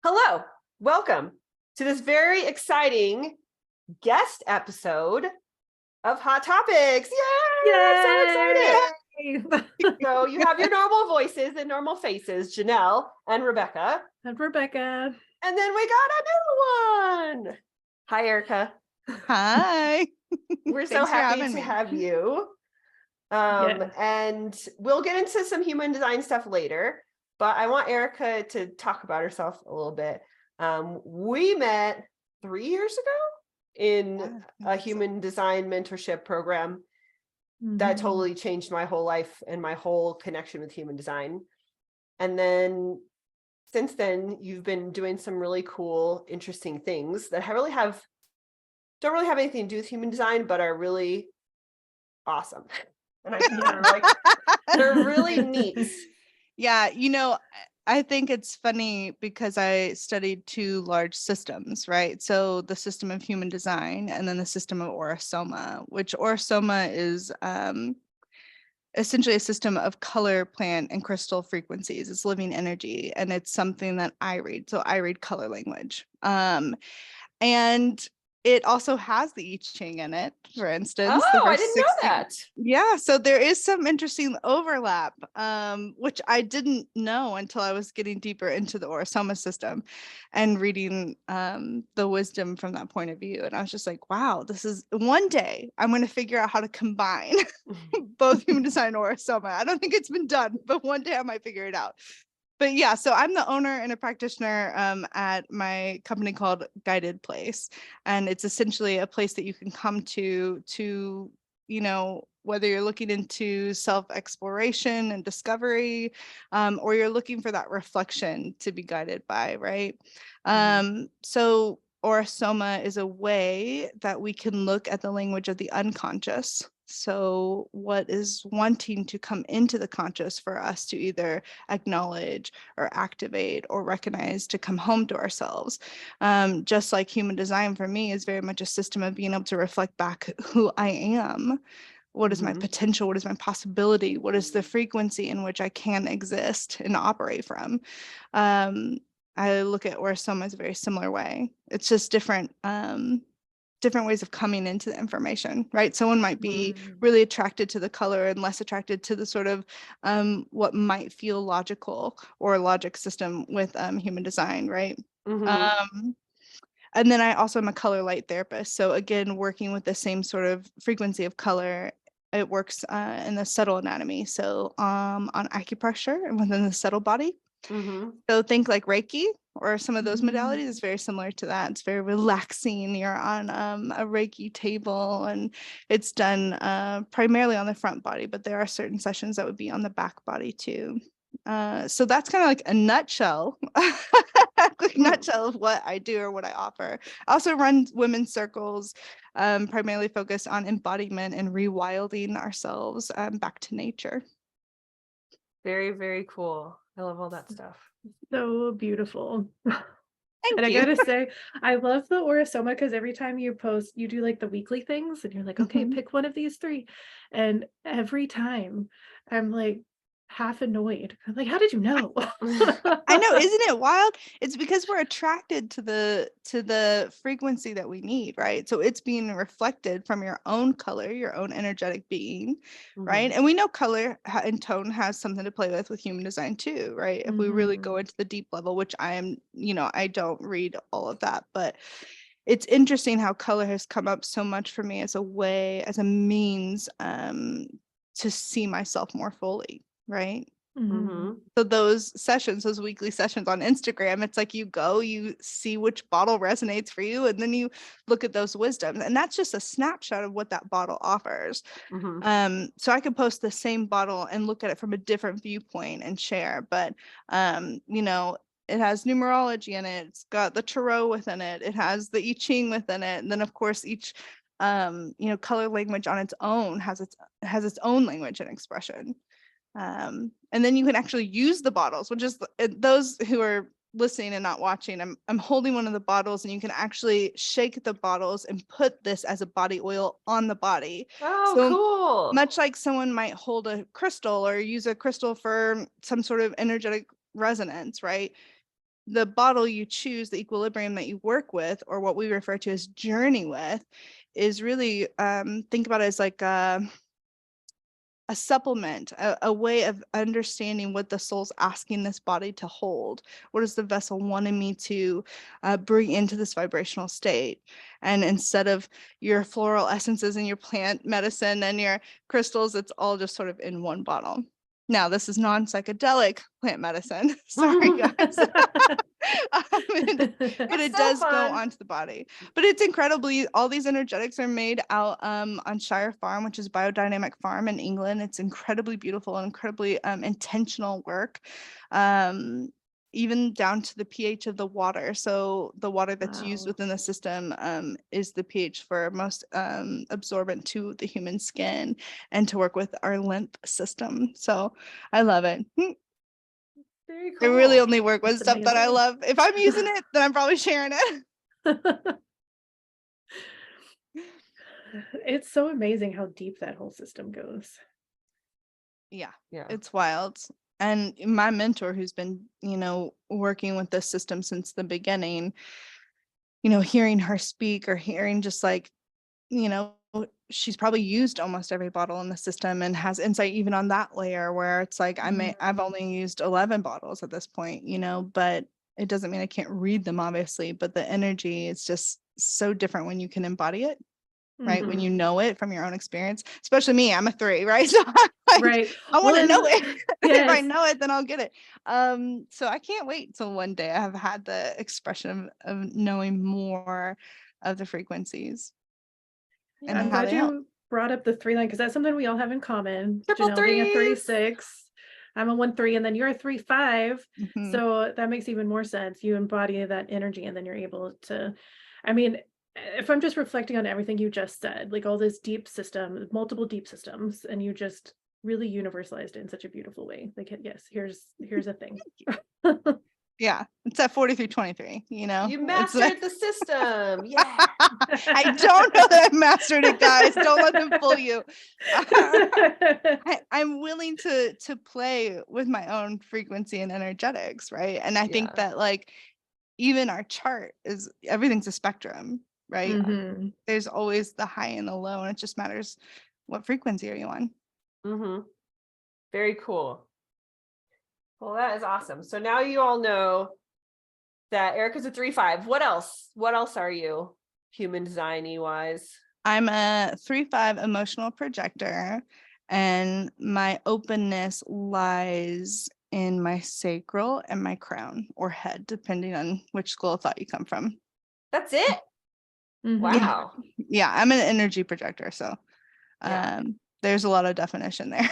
Hello, welcome to this very exciting guest episode of Hot Topics. Yay! I'm so excited. So you have your normal voices and normal faces, Janelle and Rebecca. And Rebecca. And then we got a new one. Hi, Erica. Hi. We're so happy to have you. And we'll get into some human design stuff later, but I want Erica to talk about herself a little bit. We met 3 years ago in a human design mentorship program that totally changed my whole life and my whole connection with human design. And then since then, you've been doing some really cool, interesting things that don't really have anything to do with human design, but are really awesome. And I think they're really neat. Yeah, I think it's funny because I studied 2 large systems, right? So the system of human design and then the system of Aura-Soma, which Aura-Soma is essentially a system of color, plant, and crystal frequencies. It's living energy, and it's something that I read. So I read color language. And it also has the I Ching in it, for instance. Oh, I didn't know that. Yeah, so there is some interesting overlap, which I didn't know until I was getting deeper into the Aura-Soma system and reading the wisdom from that point of view. And I was just like, wow, this is one day I'm going to figure out how to combine both human design and Aura-Soma. I don't think it's been done, but one day I might figure it out. But yeah, so I'm the owner and a practitioner at my company called Guided Place. And it's essentially a place that you can come to, whether you're looking into self-exploration and discovery, or you're looking for that reflection to be guided by, right? So Aura-Soma is a way that we can look at the language of the unconscious. So what is wanting to come into the conscious for us to either acknowledge or activate or recognize to come home to ourselves. Just like human design for me is very much a system of being able to reflect back who I am. What is my potential? What is my possibility? What is the frequency in which I can exist and operate from? I look at Aura-Soma as a very similar way. It's just different ways of coming into the information, right? Someone might be really attracted to the color and less attracted to the sort of what might feel logical or logic system with human design, right? And then I also am a color light therapist. So again, working with the same sort of frequency of color, it works in the subtle anatomy. So on acupressure and within the subtle body. So think like Reiki or some of those modalities is very similar to that. It's very relaxing. You're on a Reiki table and it's done primarily on the front body, but there are certain sessions that would be on the back body too. So that's kind of like a nutshell, of what I do or what I offer. I also run women's circles, primarily focused on embodiment and rewilding ourselves back to nature. Very, very cool. I love all that stuff. So beautiful. Thank you. I gotta say, I love the Aura-Soma because every time you post, you do like the weekly things and you're like, okay, pick one of these 3. And every time I'm like half annoyed. I'm like, how did you know? I know, isn't it wild? It's because we're attracted to the frequency that we need, right? So it's being reflected from your own color, your own energetic being, right? And we know color and tone has something to play with human design too, right? If we really go into the deep level, which I am, I don't read all of that, but it's interesting how color has come up so much for me as a way, as a means to see myself more fully. Right. So those weekly sessions on Instagram, it's like you see which bottle resonates for you, and then you look at those wisdoms, and that's just a snapshot of what that bottle offers. So I could post the same bottle and look at it from a different viewpoint and share, but it has numerology in it. It's got the tarot within it. It has the I Ching within it, and then of course each color language on its own has its own language and expression. And then you can actually use the bottles, which is those who are listening and not watching. I'm holding one of the bottles, and you can actually shake the bottles and put this as a body oil on the body. Oh, so cool. Much like someone might hold a crystal or use a crystal for some sort of energetic resonance, right? the bottle you choose, the equilibrium that you work with, or what we refer to as journey with, is really think about it as like a supplement, a way of understanding what the soul's asking this body to hold. What is the vessel wanting me to bring into this vibrational state? And instead of your floral essences and your plant medicine and your crystals, it's all just sort of in one bottle. Now, this is non-psychedelic plant medicine. Sorry, guys. But it so does fun. go onto the body. But it's incredibly, all these energetics are made out on Shire Farm, which is biodynamic farm in England. It's incredibly beautiful and incredibly intentional work, even down to the pH of the water. So the water that's used within the system is the pH for most absorbent to the human skin and to work with our lymph system. So I love it. Very I cool. really only work with That's stuff that I amazing. love. If I'm using it, then I'm probably sharing it. It's so amazing how deep that whole system goes. Yeah, Yeah. it's wild. And my mentor, who's been, working with this system since the beginning, hearing her speak or hearing just like, she's probably used almost every bottle in the system and has insight even on that layer where it's like, I've only used 11 bottles at this point, but it doesn't mean I can't read them, obviously, but the energy is just so different when you can embody it. Right. When you know it from your own experience, especially me, I'm a 3, right? So I'm like, Right. I want to know it. If I Yes. know it, then I'll get it. So I can't wait till one day I have had the expression of knowing more of the frequencies. And I'm glad you brought up the 3 line, because that's something we all have in common. Triple Janelle being a 3s. 3-6, I'm a 1-3, and then you're a 3-5. Mhm. So that makes even more sense. You embody that energy, and then you're able to, I mean, if I'm just reflecting on everything you just said, like all this deep system, multiple deep systems, and you just really universalized it in such a beautiful way. Like, yes, here's a thing. Yeah, it's at 4323, You It's mastered the system. Yeah. I don't know that I've mastered it, guys. Don't let them fool you. I'm willing to play with my own frequency and energetics, right? And I think that like even our chart is, everything's a spectrum, right? There's always the high and the low, and it just matters what frequency are you on. Very cool. Well, that is awesome. So now you all know that Erica's a 3-5. What else? What else are you, human design-y wise? I'm a 3-5 emotional projector, and my openness lies in my sacral and my crown or head, depending on which school of thought you come from. That's it? Wow. Yeah, I'm an energy projector, so there's a lot of definition there.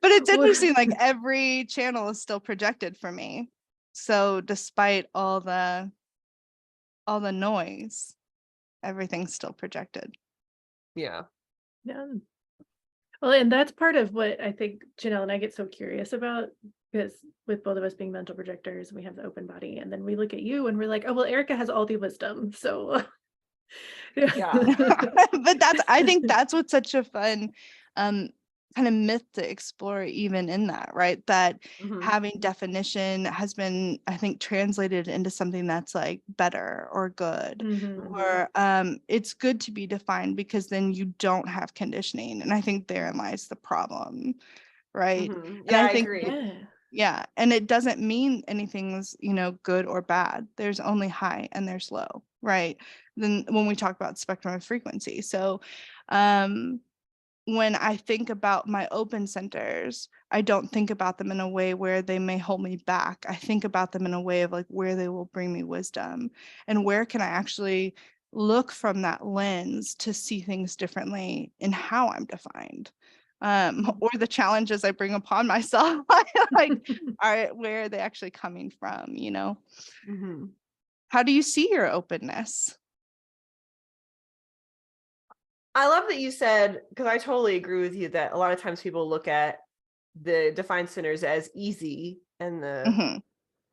But it's interesting, like every channel is still projected for me. So despite all the noise, everything's still projected. Yeah. Well, and that's part of what I think Janelle and I get so curious about, because with both of us being mental projectors, we have the open body, and then we look at you and we're like, oh, well, Erica has all the wisdom. So Yeah. But I think that's what's such a fun kind of myth to explore even in that, right? That having definition has been, I think, translated into something that's like better or good, or it's good to be defined because then you don't have conditioning. And I think therein lies the problem, right? And Yeah, I think, agree. yeah, and it doesn't mean anything's, good or bad. There's only high and there's low, right? Then when we talk about spectrum of frequency. So when I think about my open centers, I don't think about them in a way where they may hold me back. I think about them in a way of like where they will bring me wisdom, and where can I actually look from that lens to see things differently in how I'm defined, or the challenges I bring upon myself. Like, where are they actually coming from? How do you see your openness? I love that you said, because I totally agree with you, that a lot of times people look at the defined centers as easy and the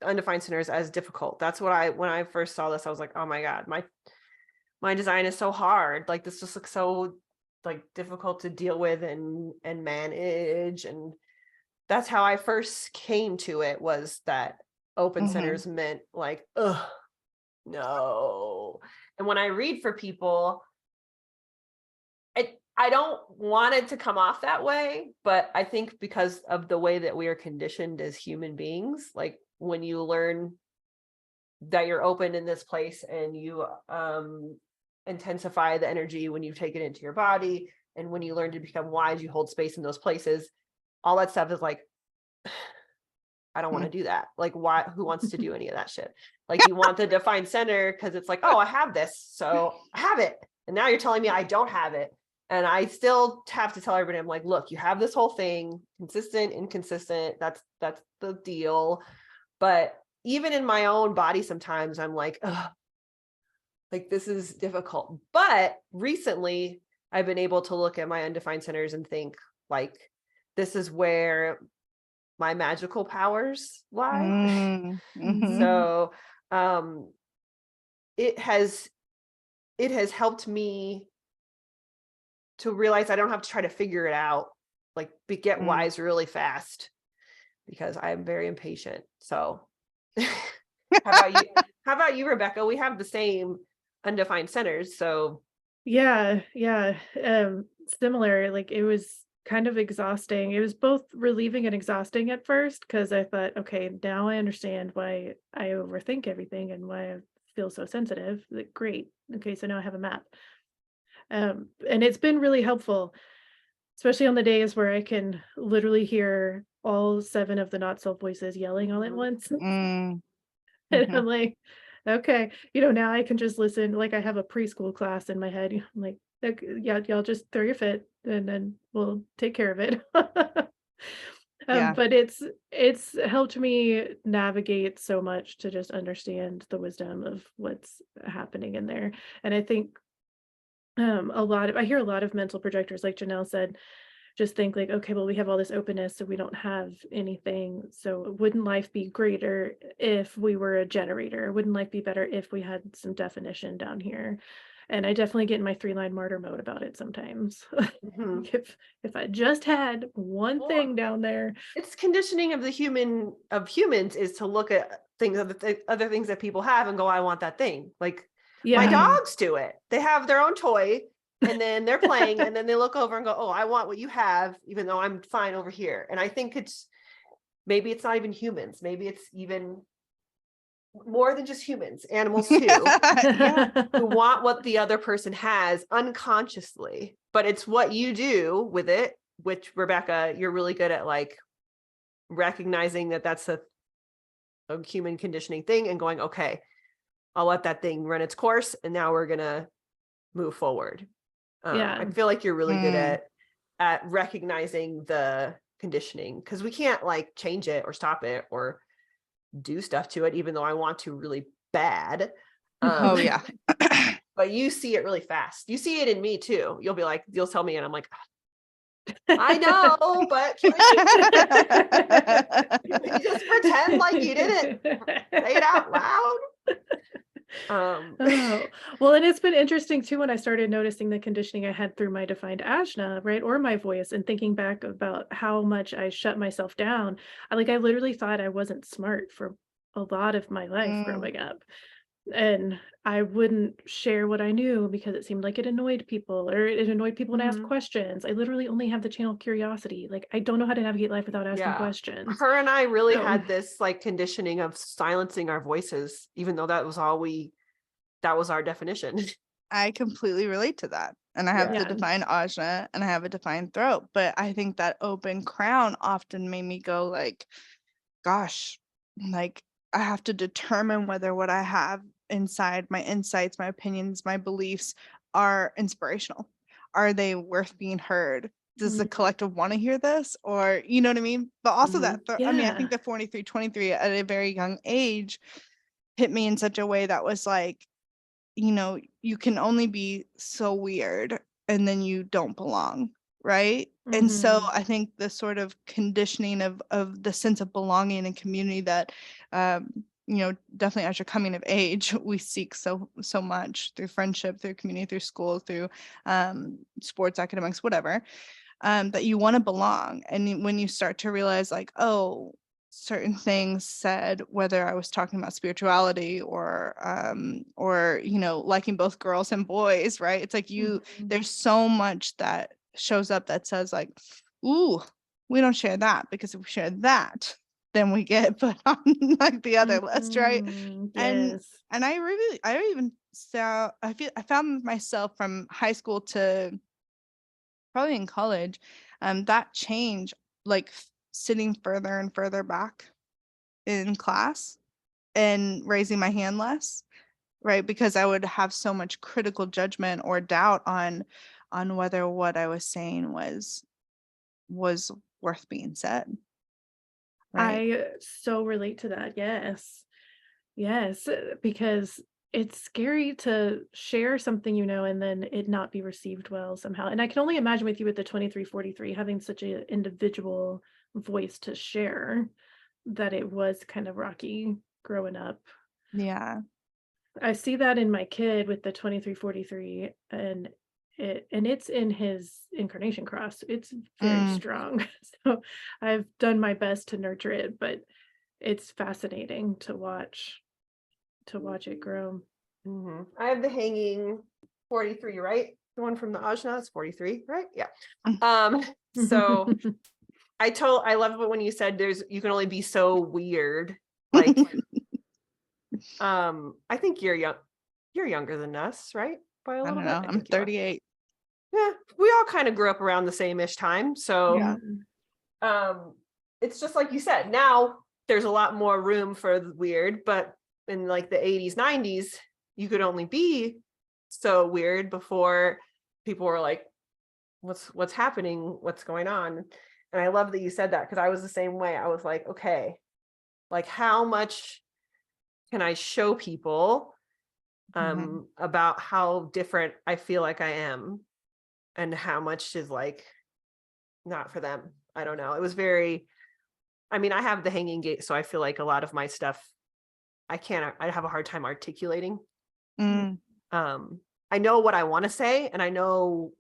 undefined centers as difficult. That's what when I first saw this, I was like, oh my God, my design is so hard. Like, this just looks so like difficult to deal with and manage. that's how I first came to it, was that open centers meant like, ugh, no. And when I read for people, I don't want it to come off that way, but I think because of the way that we are conditioned as human beings, like when you learn that you're open in this place and you intensify the energy when you take it into your body, and when you learn to become wise, you hold space in those places, all that stuff is like, I don't want to do that. Like, why? Who wants to do any of that shit? Like, you want the defined center because it's like, oh, I have this, so I have it. And now you're telling me I don't have it. And I still have to tell everybody, I'm like, look, you have this whole thing, consistent, inconsistent. That's the deal. But even in my own body, sometimes I'm like, ugh, like this is difficult. But recently, I've been able to look at my undefined centers and think, like, this is where my magical powers lie. So it has helped me to realize I don't have to try to figure it out, like get wise really fast, because I'm very impatient. So how about you, Rebecca? We have the same undefined centers. So yeah, similar. Like, it was kind of exhausting. It was both relieving and exhausting at first, because I thought, okay, now I understand why I overthink everything and why I feel so sensitive. Like, great. Okay, so now I have a map. And it's been really helpful, especially on the days where I can literally hear all 7 of the not self voices yelling all at once. And I'm like, okay, now I can just listen. Like, I have a preschool class in my head. I'm like, "Okay, yeah, y'all just throw your fit and then we'll take care of it." But it's helped me navigate so much to just understand the wisdom of what's happening in there. And I think I hear a lot of mental projectors, like Janelle said, just think like, okay, well, we have all this openness, so we don't have anything. So wouldn't life be greater if we were a generator? Wouldn't life be better if we had some definition down here? And I definitely get in my 3-line martyr mode about it sometimes. If I just had one thing down there. It's conditioning of humans is to look at things, other things that people have and go, I want that thing. Like, my dogs do it. They have their own toy and then they're playing and then they look over and go, oh, I want what you have, even though I'm fine over here. And I think maybe it's not even humans. Maybe it's even more than just humans, animals too, who want what the other person has unconsciously, but it's what you do with it, which, Rebecca, you're really good at, like recognizing that that's a human conditioning thing and going, okay, I'll let that thing run its course, and now we're gonna move forward. I feel like you're really good at recognizing the conditioning, because we can't like change it or stop it or do stuff to it, even though I want to really bad. But you see it really fast. You see it in me too. You'll be like, you'll tell me, and I'm like, I know, but can we just pretend like you didn't say it out loud? Well, and it's been interesting too when I started noticing the conditioning I had through my defined ajna, right, or my voice, and thinking back about how much I shut myself down. I literally thought I wasn't smart for a lot of my life growing up, and I wouldn't share what I knew because it seemed like it annoyed people, or it annoyed people when I asked questions. I literally only have the channel curiosity. Like, I don't know how to navigate life without asking questions. Her and I really had this like conditioning of silencing our voices, even though that was our definition. I completely relate to that. And I have the defined ajna and I have a defined throat. But I think that open crown often made me go like, gosh, like I have to determine whether what I have inside, my insights, my opinions, my beliefs, are inspirational. Are they worth being heard? Does the collective want to hear this? Or, you know what I mean? But also I think the 4323 at a very young age hit me in such a way that was like, you can only be so weird and then you don't belong, right? And so I think the sort of conditioning of the sense of belonging and community that definitely as you're coming of age, we seek so much through friendship, through community, through school, through sports, academics, whatever. that you want to belong. And when you start to realize like, oh, certain things said, whether I was talking about spirituality or liking both girls and boys, right? It's like there's so much that shows up that says like, ooh, we don't share that, because if we share that, then we get put on like the other list, right? Yes. And I found myself from high school to probably in college, that change, like sitting further and further back in class and raising my hand less, right? Because I would have so much critical judgment or doubt on whether what I was saying was worth being said. Right. I so relate to that. Yes. Yes, because it's scary to share something, and then it not be received well somehow. And I can only imagine with you with the 2343 having such an individual voice to share, that it was kind of rocky growing up. Yeah. I see that in my kid with the 2343, and it's in his incarnation cross. It's very strong. So I've done my best to nurture it, but it's fascinating to watch it grow. I have the hanging 43, right? The one from the Ajna is 43, right? Yeah. So I love it when you said you can only be so weird. Like, I think you're younger than us, right? By a I little don't know. bit. I'm 38. Yeah, we all kind of grew up around the same-ish time. So Yeah. It's just like you said, now there's a lot more room for the weird, but in like the 80s, 90s, you could only be so weird before people were like, what's happening? What's going on? And I love that you said that, because I was the same way. I was like, okay, like how much can I show people about how different I feel like I am, and how much is like not for them. I don't know. It was very, I mean, I have the hanging gate, so I feel like a lot of my stuff I have a hard time articulating. I know what I want to say, and I know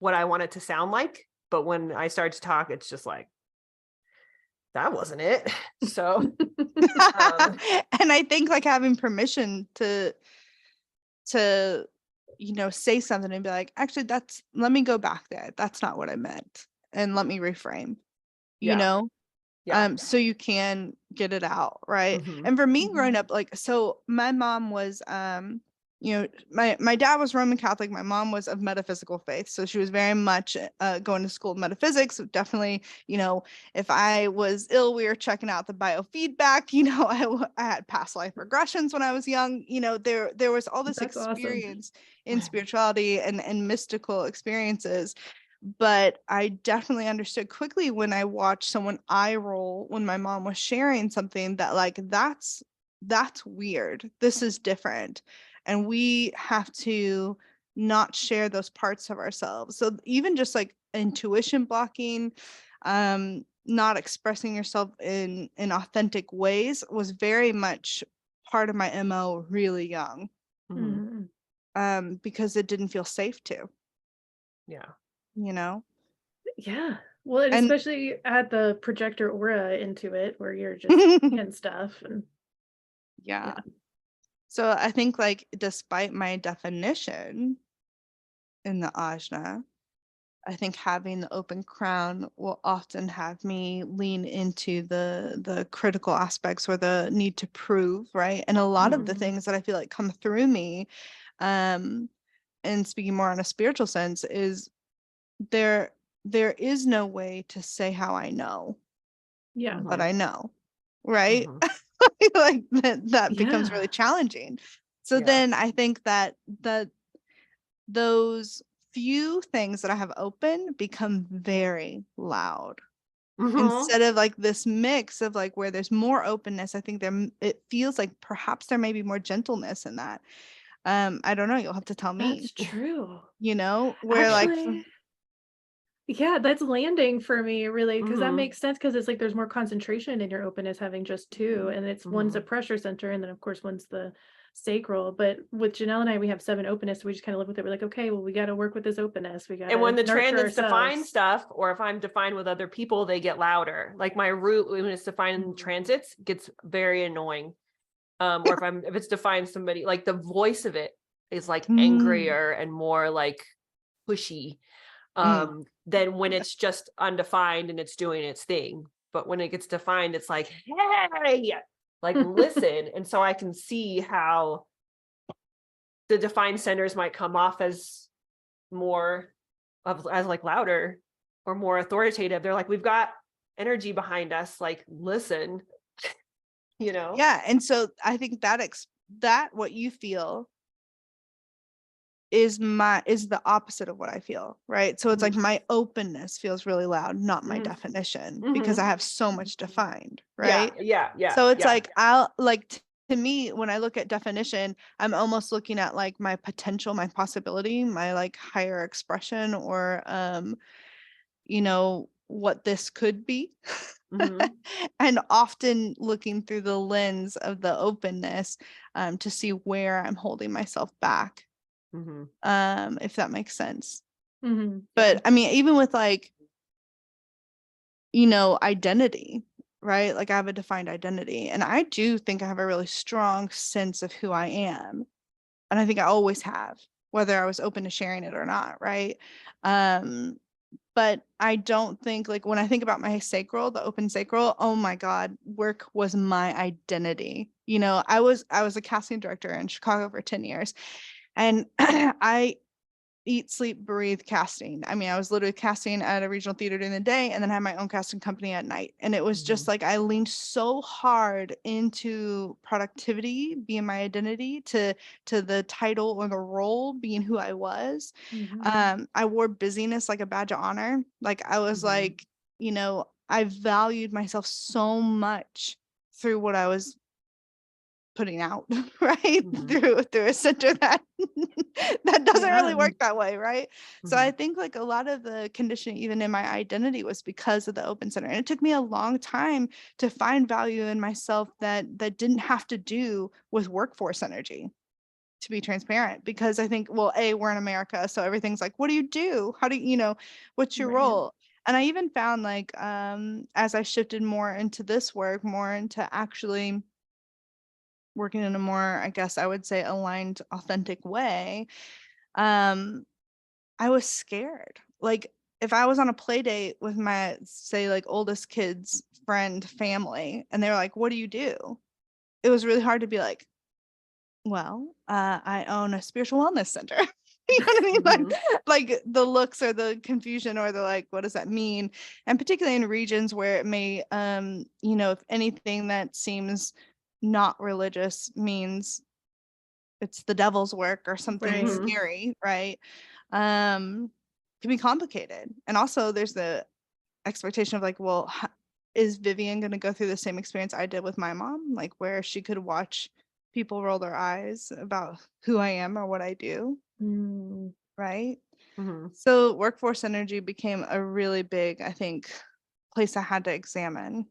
what I want it to sound like, but when I start to talk, it's just like, that wasn't it. So and I think like having permission to say something and be like, actually, let me go back there. That's not what I meant. And let me reframe, so you can get it out. Right. And for me growing up, like, so my mom was, my dad was Roman Catholic. My mom was of metaphysical faith. So she was very much going to school of metaphysics. So definitely, if I was ill, we were checking out the biofeedback. I had past life regressions when I was young. There was all this That's experience awesome. in spirituality and mystical experiences. But I definitely understood quickly when I watched someone eye roll when my mom was sharing something that like, that's weird. This is different. And we have to not share those parts of ourselves. So even just like intuition blocking, not expressing yourself in authentic ways was very much part of my MO really young. Because it didn't feel safe to. Yeah. Yeah. Well, and especially add the projector aura into it, where you're just and stuff. And yeah. So I think like, despite my definition in the ajna, I think having the open crown will often have me lean into the critical aspects or the need to prove, right? And a lot of the things that I feel like come through me, and speaking more on a spiritual sense, is there is no way to say how I know. Yeah. But I know, right? Like that becomes really challenging. So then I think that those few things that I have open become very loud. Instead of like this mix of like where there's more openness, I think it feels like perhaps there may be more gentleness in that. I don't know. You'll have to tell me. That's true. Where actually, like. Yeah, that's landing for me, really, because that makes sense, because it's like there's more concentration in your openness having just two, and it's one's a pressure center, and then of course one's the sacral. But with Janelle and I, we have 7 openness. So we just kind of live with it. We're like, okay, well, we got to work with this openness. We got And when to the nurture transits define ourselves. stuff, or if I'm defined with other people, they get louder. Like my root, when it's defined in transits, gets very annoying. Or if it's defined somebody, like the voice of it is like angrier and more like pushy than when it's just undefined and it's doing its thing. But when it gets defined, it's like, hey, like listen. And so I can see how the defined centers might come off as more as like louder or more authoritative. They're like, we've got energy behind us, like listen. Yeah. And so I think that what you feel is the opposite of what I feel, right? So it's like my openness feels really loud, not my definition, because I have so much defined, right? Yeah. So it's like I'll like to me, when I look at definition, I'm almost looking at like my potential, my possibility, my like higher expression, or what this could be. And often looking through the lens of the openness to see where I'm holding myself back. If that makes sense. But I mean, even with like, identity, right? Like I have a defined identity, and I do think I have a really strong sense of who I am. And I think I always have, whether I was open to sharing it or not, right? But I don't think, like when I think about my sacral, the open sacral, oh my God, work was my identity. I was a casting director in Chicago for 10 years. And I eat, sleep, breathe casting. I mean, I was literally casting at a regional theater during the day and then had my own casting company at night. And it was just like I leaned so hard into productivity being my identity, to the title or the role being who I was. I wore busyness like a badge of honor. Like I was like, I valued myself so much through what I was putting out, right? Through a center that doesn't really work that way, right? So I think like a lot of the conditioning even in my identity was because of the open center, and it took me a long time to find value in myself that didn't have to do with workforce energy, to be transparent, because I think, well, we're in America, so everything's like, what do you do? How do you, what's your role? And I even found like as I shifted more into this work, more into actually working in a more, I guess I would say, aligned, authentic way, I was scared. Like if I was on a play date with my, say, like oldest kid's friend, family, and they were like, what do you do? It was really hard to be like, well, I own a spiritual wellness center. You know what I mean? Like the looks or the confusion or the like, what does that mean? And particularly in regions where it may, if anything that seems not religious means it's the devil's work or something scary, right? Can be complicated. And also there's the expectation of like, well, is Vivian going to go through the same experience I did with my mom? Like where she could watch people roll their eyes about who I am or what I do. Right. So workforce energy became a really big, I think, place I had to examine.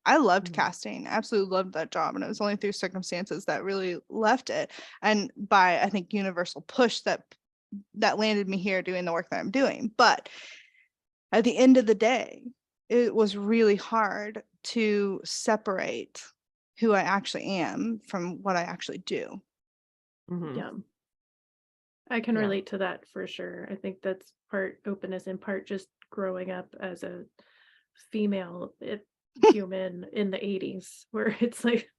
I loved casting, absolutely loved that job. And it was only through circumstances that really left it. And by, I think, universal push that landed me here doing the work that I'm doing. But at the end of the day, it was really hard to separate who I actually am from what I actually do. Yeah. I can relate to that for sure. I think that's part openness and part just growing up as a female human in the 80s, where it's like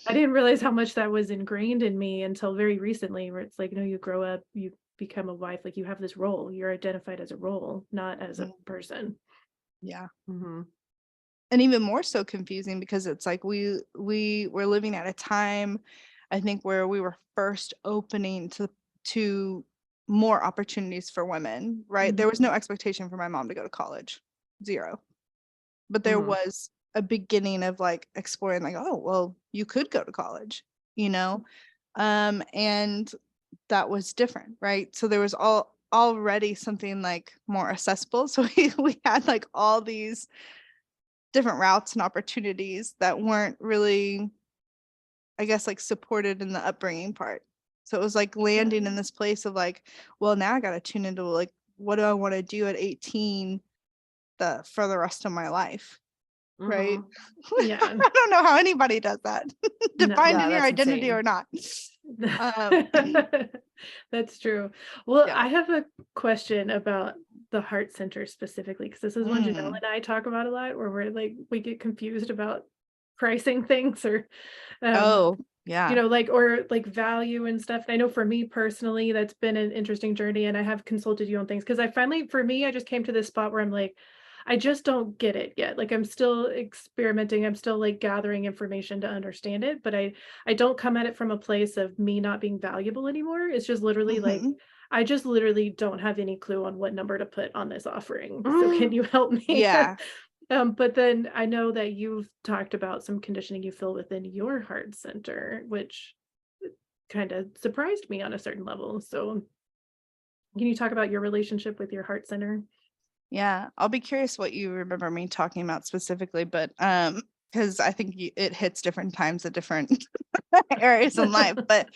I didn't realize how much that was ingrained in me until very recently, where it's like, no, you grow up, you become a wife, like you have this role, you're identified as a role, not as a person. Yeah. And even more so confusing because it's like we were living at a time, I think, where we were first opening to more opportunities for women, right? There was no expectation for my mom to go to college, 0. But there was a beginning of like exploring like, oh, well, you could go to college, and that was different, right? So there was already something like more accessible. So we had like all these different routes and opportunities that weren't really I guess, like supported in the upbringing part. So it was like landing in this place of like, well, now I got to tune into like, what do I want to do at 18 for the rest of my life? Right. Yeah. I don't know how anybody does that. Defined in your that's identity insane. or not. That's true. Well, Yeah. I have a question about the heart center specifically, because this is one Janelle and I talk about a lot, where we're like, we get confused about pricing things or Yeah. you know, like, or like value and stuff. And I know for me personally, that's been an interesting journey, and I have consulted you on things because for me, I just came to this spot where I'm like, I just don't get it yet. Like I'm still experimenting. I'm still like gathering information to understand it, but I don't come at it from a place of me not being valuable anymore. It's just literally like, I just literally don't have any clue on what number to put on this offering. So can you help me? Yeah. But then I know that you've talked about some conditioning you feel within your heart center, which kind of surprised me on a certain level. So can you talk about your relationship with your heart center? Yeah, I'll be curious what you remember me talking about specifically, but because I think it hits different times at different areas in life. But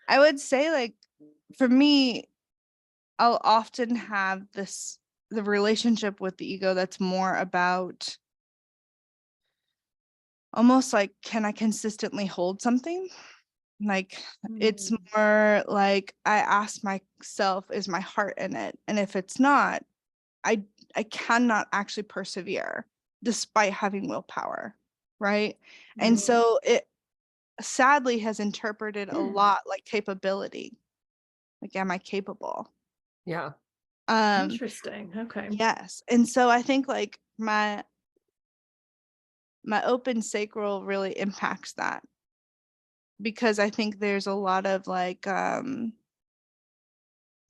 I would say, like, for me, I'll often have the relationship with the ego that's more about almost like, can I consistently hold something? Like, it's more like I ask myself, is my heart in it? And if it's not, I cannot actually persevere despite having willpower, right? And so it sadly has interpreted a lot like capability. Like, am I capable? Yeah. Interesting. Okay. Yes. And so I think like my open sacral really impacts that, because I think there's a lot of like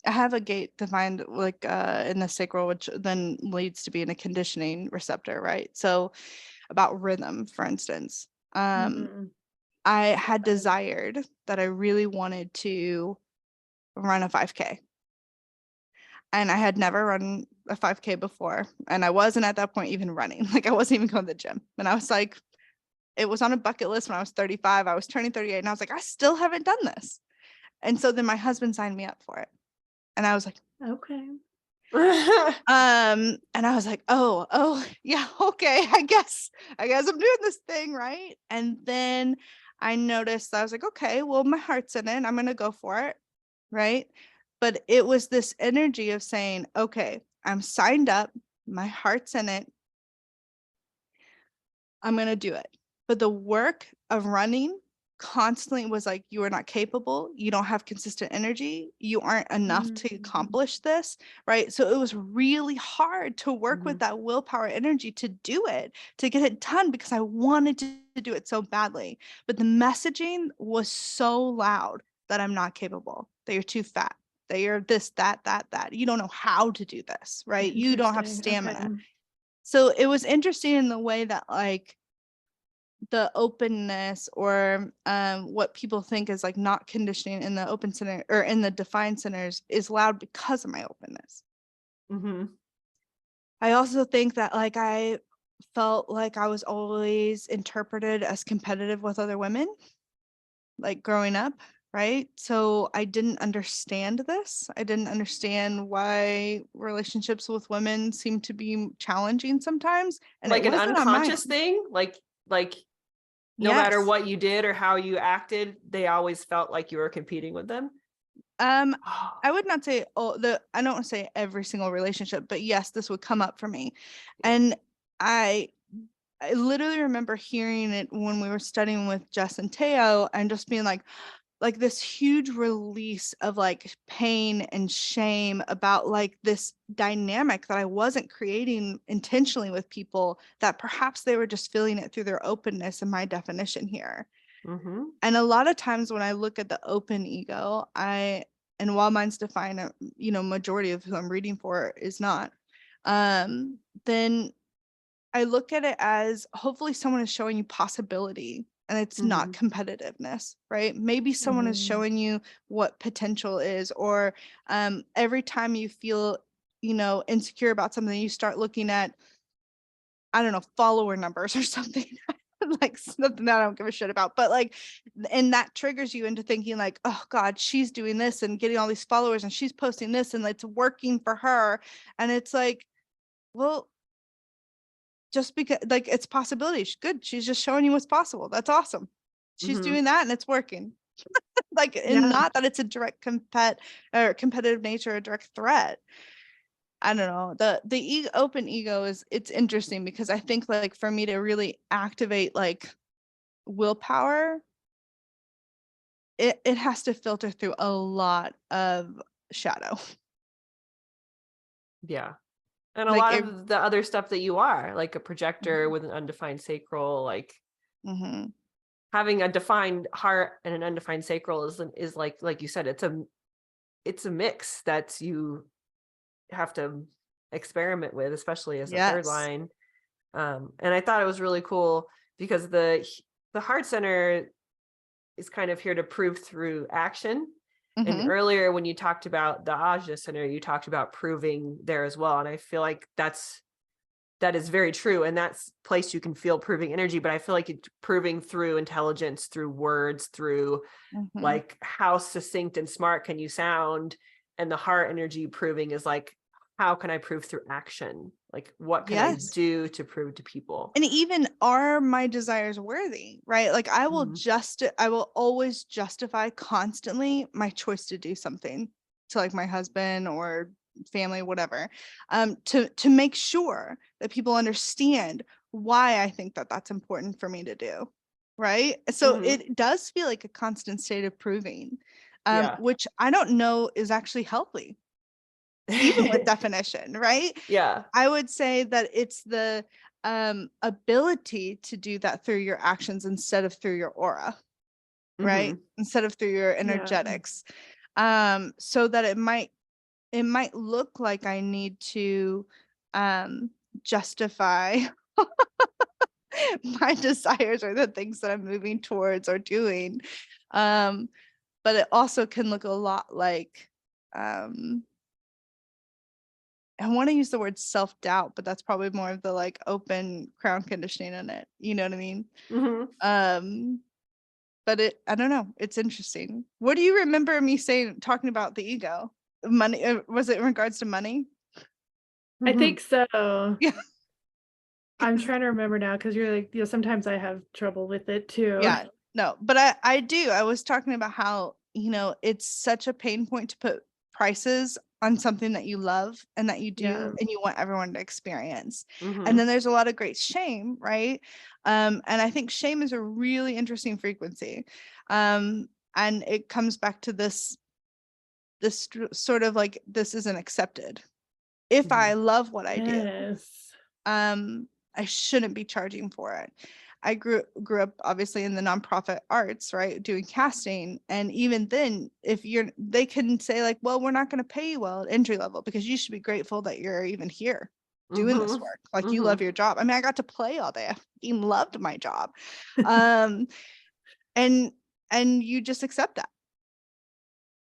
I have a gate defined like in the sacral, which then leads to being a conditioning receptor, right? So about rhythm, for instance. I had desired that I really wanted to run a 5K. And I had never run a 5K before. And I wasn't at that point even running. Like I wasn't even going to the gym. And I was like, it was on a bucket list when I was 35. I was turning 38. And I was like, I still haven't done this. And so then my husband signed me up for it. And I was like, okay. And I was like, oh yeah, okay, I guess I'm doing this thing, right? And then I noticed, I was like, okay, well, my heart's in it, I'm gonna go for it, right? But it was this energy of saying, okay, I'm signed up, my heart's in it, I'm gonna do it. But the work of running constantly was like, you are not capable, you don't have consistent energy, you aren't enough to accomplish this, right? So it was really hard to work with that willpower energy to do it, to get it done, because I wanted to do it so badly. But the messaging was so loud that I'm not capable, that you're too fat, that you're this, that, you don't know how to do this, right? You don't have stamina. Okay. So it was interesting in the way that like the openness or what people think is like not conditioning in the open center or in the defined centers is loud because of my openness. I also think that like I felt like I was always interpreted as competitive with other women, like growing up, right? So I didn't understand this. I didn't understand why relationships with women seem to be challenging sometimes. And like it an wasn't on my unconscious thing, like no matter what you did or how you acted, they always felt like you were competing with them. I would not say I don't want to say every single relationship, but yes, this would come up for me. And I literally remember hearing it when we were studying with Jess and Teo and just being like this huge release of like pain and shame about like this dynamic that I wasn't creating intentionally with people, that perhaps they were just feeling it through their openness in my definition here. And a lot of times when I look at the open ego, and while mine's defined, majority of who I'm reading for is not, then I look at it as hopefully someone is showing you possibility, and it's not competitiveness, right? Maybe someone is showing you what potential is, or every time you feel, insecure about something, you start looking at, I don't know, follower numbers or something. like something that I don't give a shit about, but like, and that triggers you into thinking like, oh God, she's doing this and getting all these followers and she's posting this and it's working for her. And it's like, well, just because like it's possibilities. Good. She's just showing you what's possible. That's awesome. She's doing that and it's working. Like, and not that it's a direct competitive nature, a direct threat. I don't know. The open ego it's interesting because I think like for me to really activate like willpower, it has to filter through a lot of shadow. Yeah. And a Like lot of the other stuff that you are, like a projector Mhm. with an undefined sacral, like Mhm. having a defined heart and an undefined sacral is like you said, it's a mix that you have to experiment with, especially as a third Yes. line. And I thought it was really cool because the heart center is kind of here to prove through action. And Mhm. earlier when you talked about the Ajna center, you talked about proving there as well. And I feel like that is very true. And that's place you can feel proving energy, but I feel like it's proving through intelligence, through words, through Mhm. like how succinct and smart can you sound. And the heart energy proving is like, how can I prove through action? Like, what can I do to prove to people? And even are my desires worthy, right? Like I will always justify constantly my choice to do something to like my husband or family, whatever, to make sure that people understand why I think that that's important for me to do. Right. So it does feel like a constant state of proving, which I don't know is actually healthy, even with definition, right? Yeah. I would say that it's the ability to do that through your actions instead of through your aura, right? Instead of through your energetics. So that it might look like I need to justify my desires or the things that I'm moving towards or doing. But it also can look a lot like I want to use the word self-doubt, but that's probably more of the like open crown conditioning in it. You know what I mean? But I don't know. It's interesting. What do you remember me talking about the ego? Money? Was it in regards to money? I think so. Yeah. I'm trying to remember now because you're like, sometimes I have trouble with it too. Yeah, no, but I do. I was talking about how, it's such a pain point to put prices on something that you love and that you do and you want everyone to experience. And then there's a lot of great shame, right? And I think shame is a really interesting frequency. And it comes back to this sort of like, this isn't accepted. If I love what I do, I shouldn't be charging for it. I grew up obviously in the nonprofit arts, right? Doing casting. And even then, they can say like, well, we're not going to pay you well at entry level because you should be grateful that you're even here doing this work. Like you love your job. I mean, I got to play all day. I fucking loved my job. And you just accept that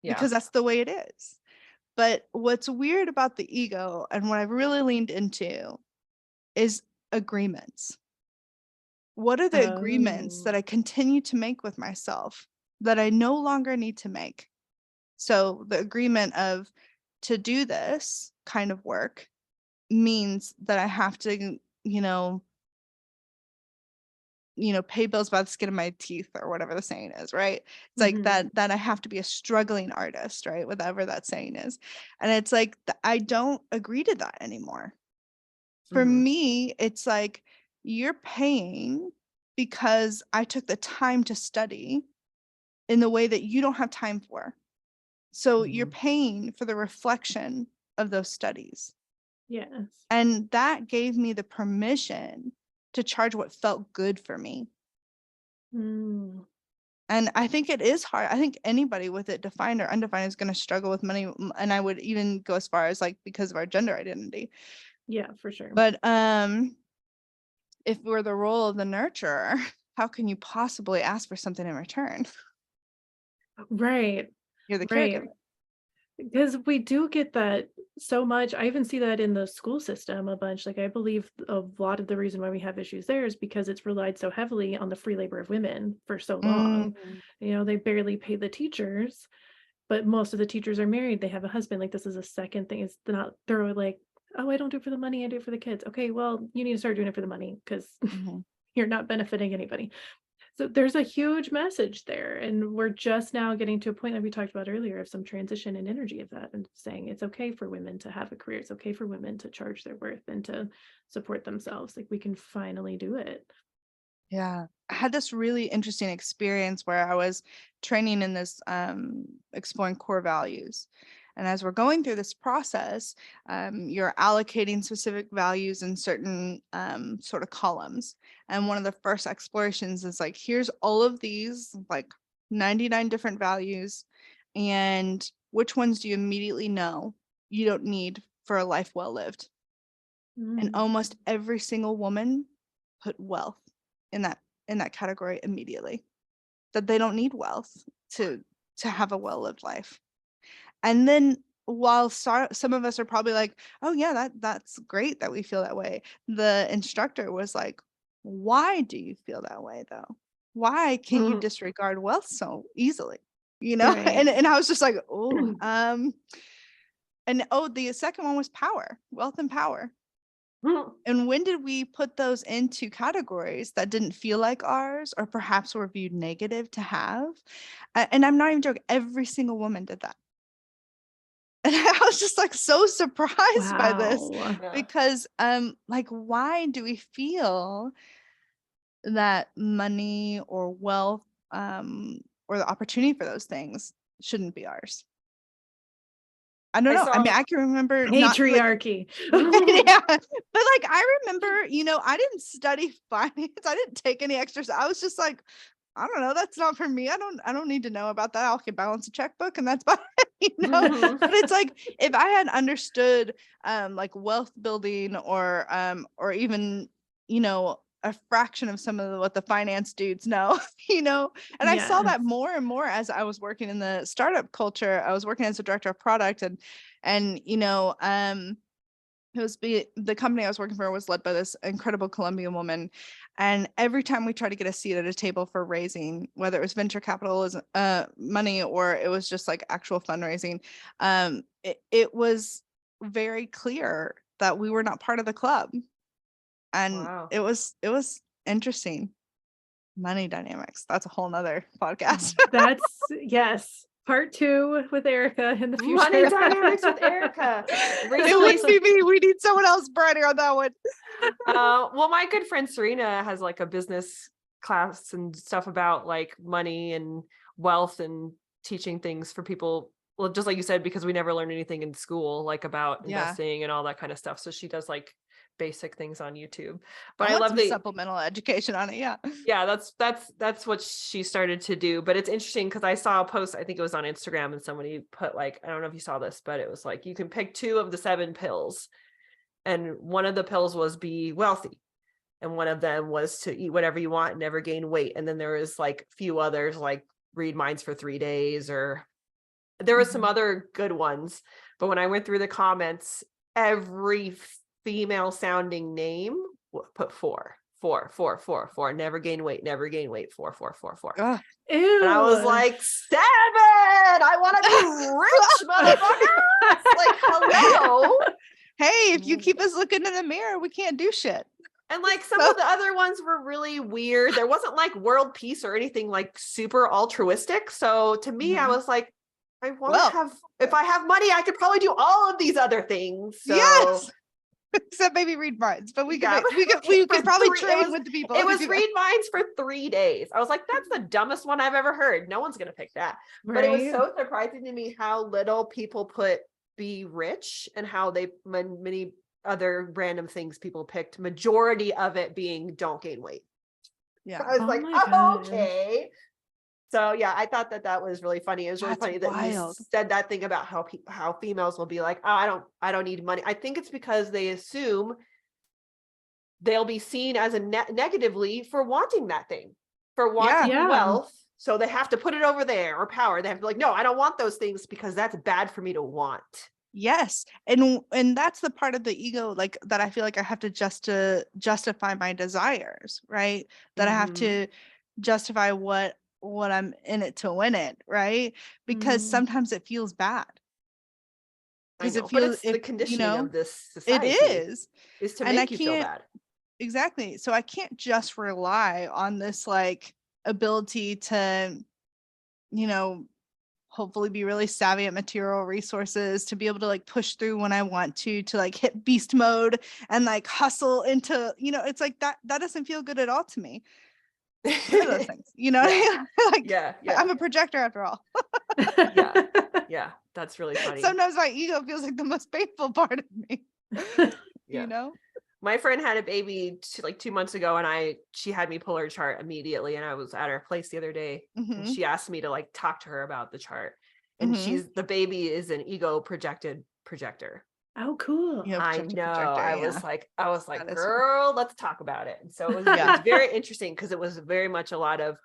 because that's the way it is. But what's weird about the ego and what I've really leaned into is agreements. What are the agreements that I continue to make with myself that I no longer need to make? So the agreement of to do this kind of work means that I have to, pay bills by the skin of my teeth or whatever the saying is, right? It's like that I have to be a struggling artist, right? Whatever that saying is. And it's like, I don't agree to that anymore. For me, it's like you're paying because I took the time to study in the way that you don't have time for. So you're paying for the reflection of those studies. Yes. And that gave me the permission to charge what felt good for me. And I think it is hard. I think anybody with it defined or undefined is going to struggle with money. And I would even go as far as like because of our gender identity. Yeah, for sure. But if we're the role of the nurturer, how can you possibly ask for something in return? Right. You're the caregiver. Because we do get that so much. I even see that in the school system a bunch. Like, I believe a lot of the reason why we have issues there is because it's relied so heavily on the free labor of women for so long. You know, they barely pay the teachers, but most of the teachers are married. They have a husband. Like, this is a second thing. It's not, they're like, oh, I don't do it for the money. I do it for the kids. Okay, well, you need to start doing it for the money because you're not benefiting anybody. So there's a huge message there, and we're just now getting to a point that we talked about earlier of some transition and energy of that, and saying it's okay for women to have a career. It's okay for women to charge their worth and to support themselves. Like, we can finally do it. Yeah, I had this really interesting experience where I was training in this exploring core values. And as we're going through this process, you're allocating specific values in certain sort of columns. And one of the first explorations is like, here's all of these, like 99 different values. And which ones do you immediately know you don't need for a life well lived? And almost every single woman put wealth in that category immediately, that they don't need wealth to have a well-lived life. And then while some of us are probably like, oh yeah, that's great that we feel that way, the instructor was like, why do you feel that way though? Why can you disregard wealth so easily, you know? Right. And I was just like, oh, and the second one was power, wealth and power. And when did we put those into categories that didn't feel like ours, or perhaps were viewed negative to have? And I'm not even joking, every single woman did that. And I was just like so surprised by this, because like, why do we feel that money or wealth or the opportunity for those things shouldn't be ours? I don't know. I mean, I can remember patriarchy. Yeah, but like, I remember, I didn't study finance. I didn't take any extra. I was just like, I don't know. That's not for me. I don't need to know about that. I can balance a checkbook and that's fine, But it's like, if I had understood like wealth building or even, a fraction of some of what the finance dudes know, and I saw that more and more as I was working in the startup culture. I was working as a director of product, and it was the company I was working for was led by this incredible Colombian woman. And every time we tried to get a seat at a table for raising, whether it was venture capital money or it was just like actual fundraising, it was very clear that we were not part of the club. And it was interesting. Money dynamics. That's a whole nother podcast. That's yes. Part 2 with Erica in the future. Money dynamics with Erica. It wouldn't be me. We need someone else brighter on that one. Well, my good friend Serena has like a business class and stuff about like money and wealth and teaching things for people. Well, just like you said, because we never learned anything in school, like about investing and all that kind of stuff. So she does like basic things on YouTube, but I love the supplemental education on it. Yeah, that's what she started to do. But it's interesting because I saw a post, I think it was on Instagram, and somebody put like, I don't know if you saw this, but it was like, you can pick 2 of the 7 pills, and one of the pills was be wealthy, and one of them was to eat whatever you want and never gain weight, and then there was like a few others like read minds for 3 days, or there was some other good ones. But when I went through the comments, every female sounding name put 4, never gain weight, 4. Ew. And I was like, 7, I want to be rich, motherfucker. Like, hello. Hey, if you keep us looking in the mirror, we can't do shit. And like some of the other ones were really weird. There wasn't like world peace or anything like super altruistic. So to me, I was like, I want to have, if I have money, I could probably do all of these other things. So. Yes. Except maybe read minds, but we could probably trade with the people. It was read minds for 3 days. I was like, that's the dumbest one I've ever heard. No one's gonna pick that. Right? But it was so surprising to me how little people put be rich, and how many other random things people picked. Majority of it being don't gain weight. Yeah, I was like, oh, okay. So yeah, I thought that was really funny. It was really funny that you said that thing about how females will be like, oh, I don't need money. I think it's because they assume they'll be seen as a negatively for wanting that thing, for wanting wealth. So they have to put it over there, or power. They have to be like, no, I don't want those things because that's bad for me to want. Yes. And that's the part of the ego, like, that I feel like I have to justify my desires, right? That I have to justify what I'm in it to win it, right? Because sometimes it feels bad. I Because know, it but feels, it's the conditioning of this it society is to and I make you feel can't, bad. exactly. So I can't just rely on this like ability to, you know, hopefully be really savvy at material resources, to be able to like push through when I want to like hit beast mode and like hustle into, it's like that doesn't feel good at all to me. None of those things, Yeah. like, Yeah. I'm a projector after all. Yeah, that's really funny. Sometimes my ego feels like the most painful part of me. Yeah. My friend had a baby like 2 months ago, and she had me pull her chart immediately, and I was at her place the other day, and she asked me to like talk to her about the chart. And the baby is an ego projected projector. Oh, cool. I know. I was like, That girl, let's talk about it. And so it's very interesting, because it was very much a lot of,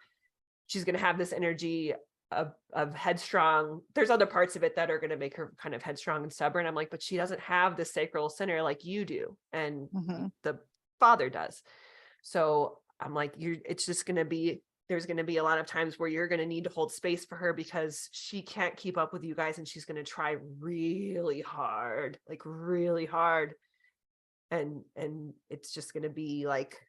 she's going to have this energy of headstrong. There's other parts of it that are going to make her kind of headstrong and stubborn. I'm like, but she doesn't have the sacral center like you do, and the father does. So I'm like, it's just going to be, there's going to be a lot of times where you're going to need to hold space for her, because she can't keep up with you guys, and she's going to try really hard, and it's just going to be like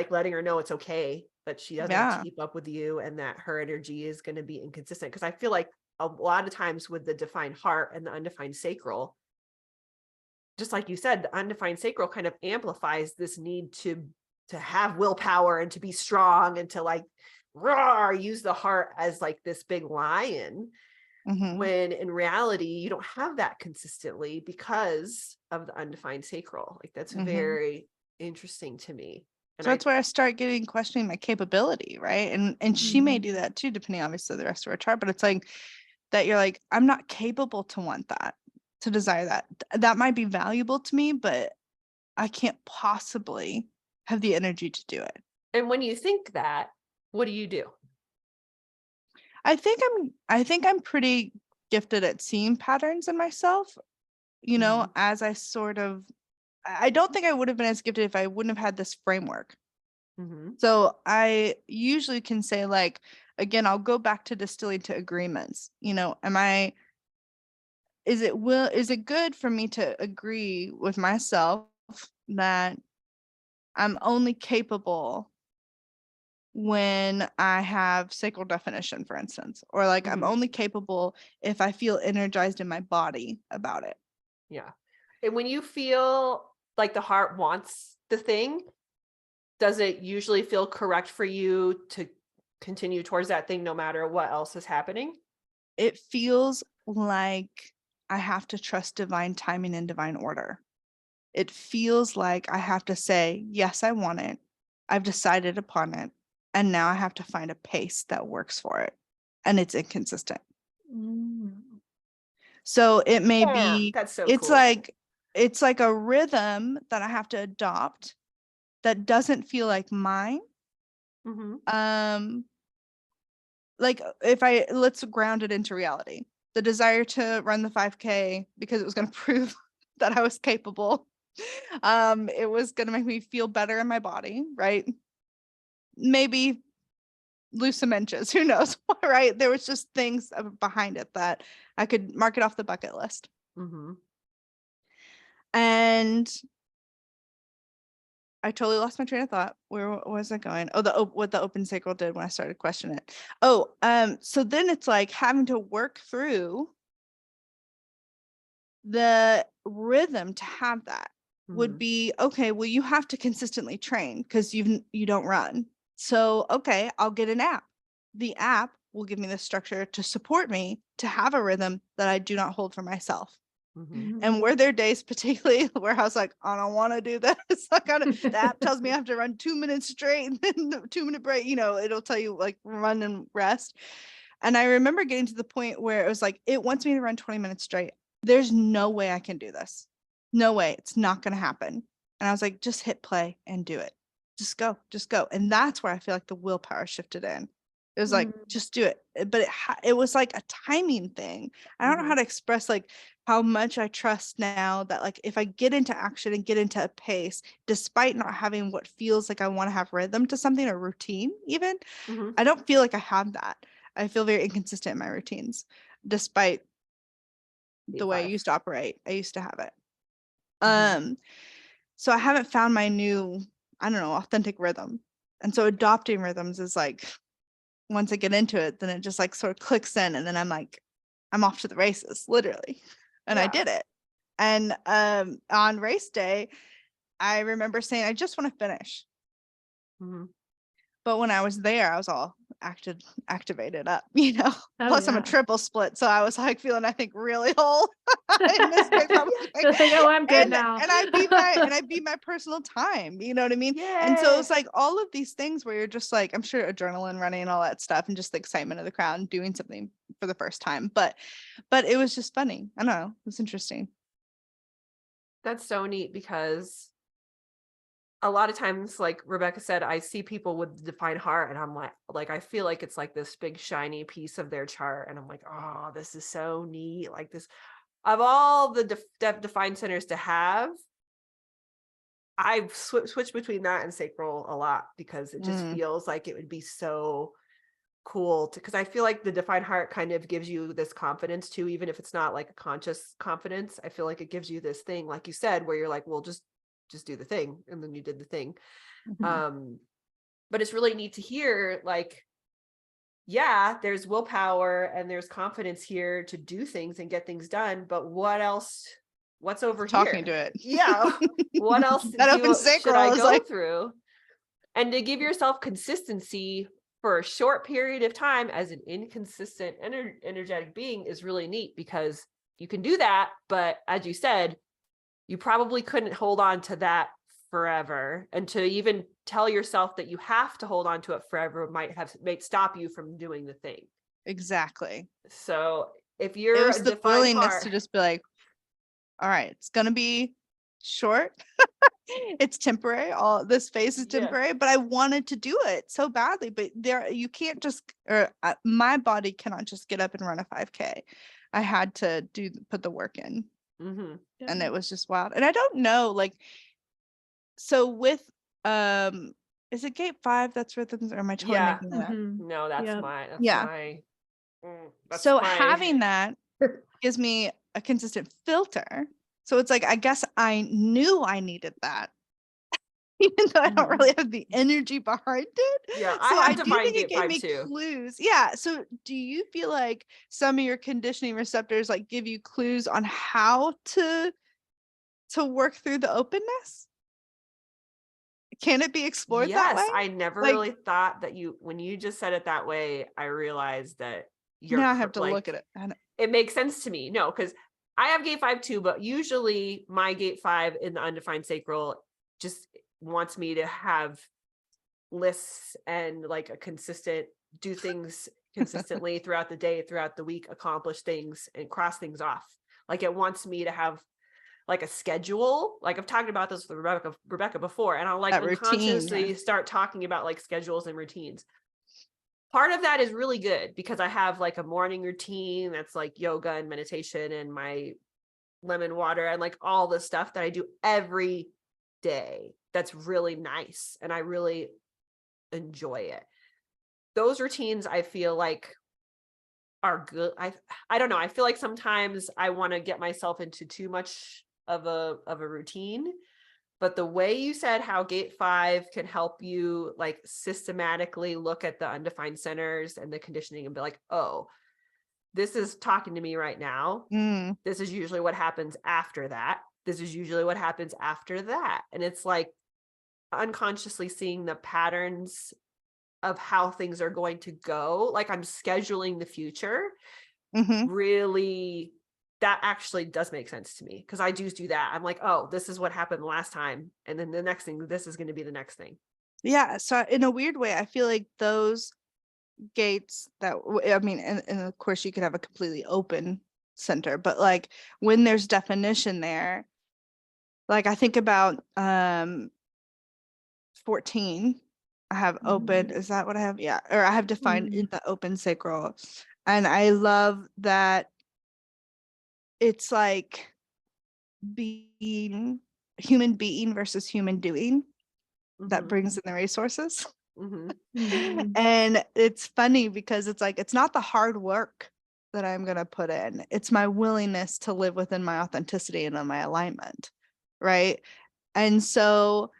letting her know it's okay that she doesn't keep up with you, and that her energy is going to be inconsistent. Because I feel like a lot of times with the defined heart and the undefined sacral, just like you said, the undefined sacral kind of amplifies this need to have willpower and to be strong, and to like roar, use the heart as like this big lion, when in reality you don't have that consistently because of the undefined sacral. Like, that's very interesting to me. And so that's where I start questioning my capability, right? And she may do that too, depending obviously the rest of her chart, but it's like that you're like, I'm not capable to want that, to desire that. That might be valuable to me, but I can't possibly have the energy to do it. And when you think that, what do you do? I think I'm pretty gifted at seeing patterns in myself, as I sort of, I don't think I would have been as gifted if I wouldn't have had this framework. So I usually can say, like, again, I'll go back to distilling to agreements. Is it good for me to agree with myself that I'm only capable when I have sacral definition, for instance, or like I'm only capable if I feel energized in my body about it. Yeah. And when you feel like the heart wants the thing, does it usually feel correct for you to continue towards that thing no matter what else is happening? It feels like I have to trust divine timing and divine order. It feels like I have to say, yes, I want it. I've decided upon it. And now I have to find a pace that works for it. And it's inconsistent. So it may be, That's so it's cool. it's like a rhythm that I have to adopt that doesn't feel like mine. Like, let's ground it into reality. The desire to run the 5K because it was going to prove that I was capable. It was going to make me feel better in my body, right? Maybe lose some inches, who knows, right? There was just things behind it that I could mark it off the bucket list. And I totally lost my train of thought. Where was I going? Oh, what the open sacral did when I started questioning it. So then it's like having to work through the rhythm to have that would be, okay, well, you have to consistently train because you don't run. So, okay, I'll get an app. The app will give me the structure to support me to have a rhythm that I do not hold for myself. And were there days particularly where I was like, I don't want to do this. The app tells me I have to run 2 minutes straight and then the 2-minute break, it'll tell you like run and rest. And I remember getting to the point where it was like, it wants me to run 20 minutes straight. There's no way I can do this. No way. It's not going to happen. And I was like, just hit play and do it. just go. And that's where I feel like the willpower shifted in. It was like, just do it. But it was like a timing thing. I don't know how to express like how much I trust now that like if I get into action and get into a pace, despite not having what feels like I want to have rhythm to something or routine even, I don't feel like I have that. I feel very inconsistent in my routines, despite the way I used to operate. I used to have it. So I haven't found my new, I don't know, authentic rhythm. And so adopting rhythms is like, once I get into it, then it just like sort of clicks in, and then I'm like, I'm off to the races, literally. And I did it. And on race day, I remember saying, I just want to finish. But when I was there, I was all activated up, you know. Plus I'm a triple split, so I was like feeling, I think, really whole in this race. Like, oh, I'm good now. And I beat my personal time, you know what I mean? Yay. And so it's like all of these things where you're just like, I'm sure adrenaline running and all that stuff, and just the excitement of the crowd and doing something for the first time. But it was just funny. I don't know. It was interesting. That's so neat, because a lot of times, like Rebecca said, I see people with defined heart, and I'm like, I feel like it's like this big shiny piece of their chart, and I'm like, oh, this is so neat. Like this, of all the defined centers to have, I've switched between that and sacral a lot, because it just feels like it would be so cool because I feel like the defined heart kind of gives you this confidence too, even if it's not like a conscious confidence. I feel like it gives you this thing, like you said, where you're like, well, just do the thing, and then you did the thing. But it's really neat to hear, like, yeah, there's willpower and there's confidence here to do things and get things done, but what else? What's over talking here? to it? Yeah. What else that open should I go like... through? And to give yourself consistency for a short period of time as an inconsistent energetic being is really neat, because you can do that, but as you said, you probably couldn't hold on to that forever, and to even tell yourself that you have to hold on to it forever might stop you from doing the thing. Exactly. So if you're it was a the defined willingness heart, to just be like, all right, it's gonna be short. It's temporary. All this phase is temporary, but I wanted to do it so badly. But you can't just, or my body cannot just get up and run a 5K. I had to put the work in. And it was just wild. And I don't know, like, so with is it gate 5 that's rhythms, or am I totally making that up? No, that's my so having that gives me a consistent filter. So it's like, I guess I knew I needed that, even though I don't really have the energy behind it. Yeah, so I do think it gave me clues. Yeah. So do you feel like some of your conditioning receptors like give you clues on how to work through the openness? Can it be explored that way? Yes, I never really thought that when you just said it that way, I realized that now I have to look at it. It makes sense to me. No, because I have gate 5 too, but usually my gate 5 in the undefined sacral just wants me to have lists and like a consistent, do things consistently throughout the day, throughout the week, accomplish things and cross things off. Like it wants me to have like a schedule. Like I've talked about this with Rebecca before, and I'll like unconsciously start talking about like schedules and routines. Part of that is really good because I have like a morning routine that's like yoga and meditation and my lemon water and like all the stuff that I do every day. That's really nice. And I really enjoy it. Those routines I feel like are good. I don't know. I feel like sometimes I want to get myself into too much of a routine, but the way you said how gate 5 can help you like systematically look at the undefined centers and the conditioning and be like, oh, this is talking to me right now. This is usually what happens after that. This is usually what happens after that. And it's like unconsciously seeing the patterns of how things are going to go. Like I'm scheduling the future. Really, that actually does make sense to me because I do that. I'm like, oh, this is what happened last time. And then the next thing, this is going to be the next thing. Yeah. So in a weird way, I feel like those gates that, I mean, and of course you could have a completely open center, but like when there's definition there, like I think about 14. I have open. Is that what I have? Yeah. Or I have defined in the open sacral. And I love that it's like being human being versus human doing that brings in the resources. And it's funny because it's like, it's not the hard work that I'm going to put in. It's my willingness to live within my authenticity and in my alignment. Right. And so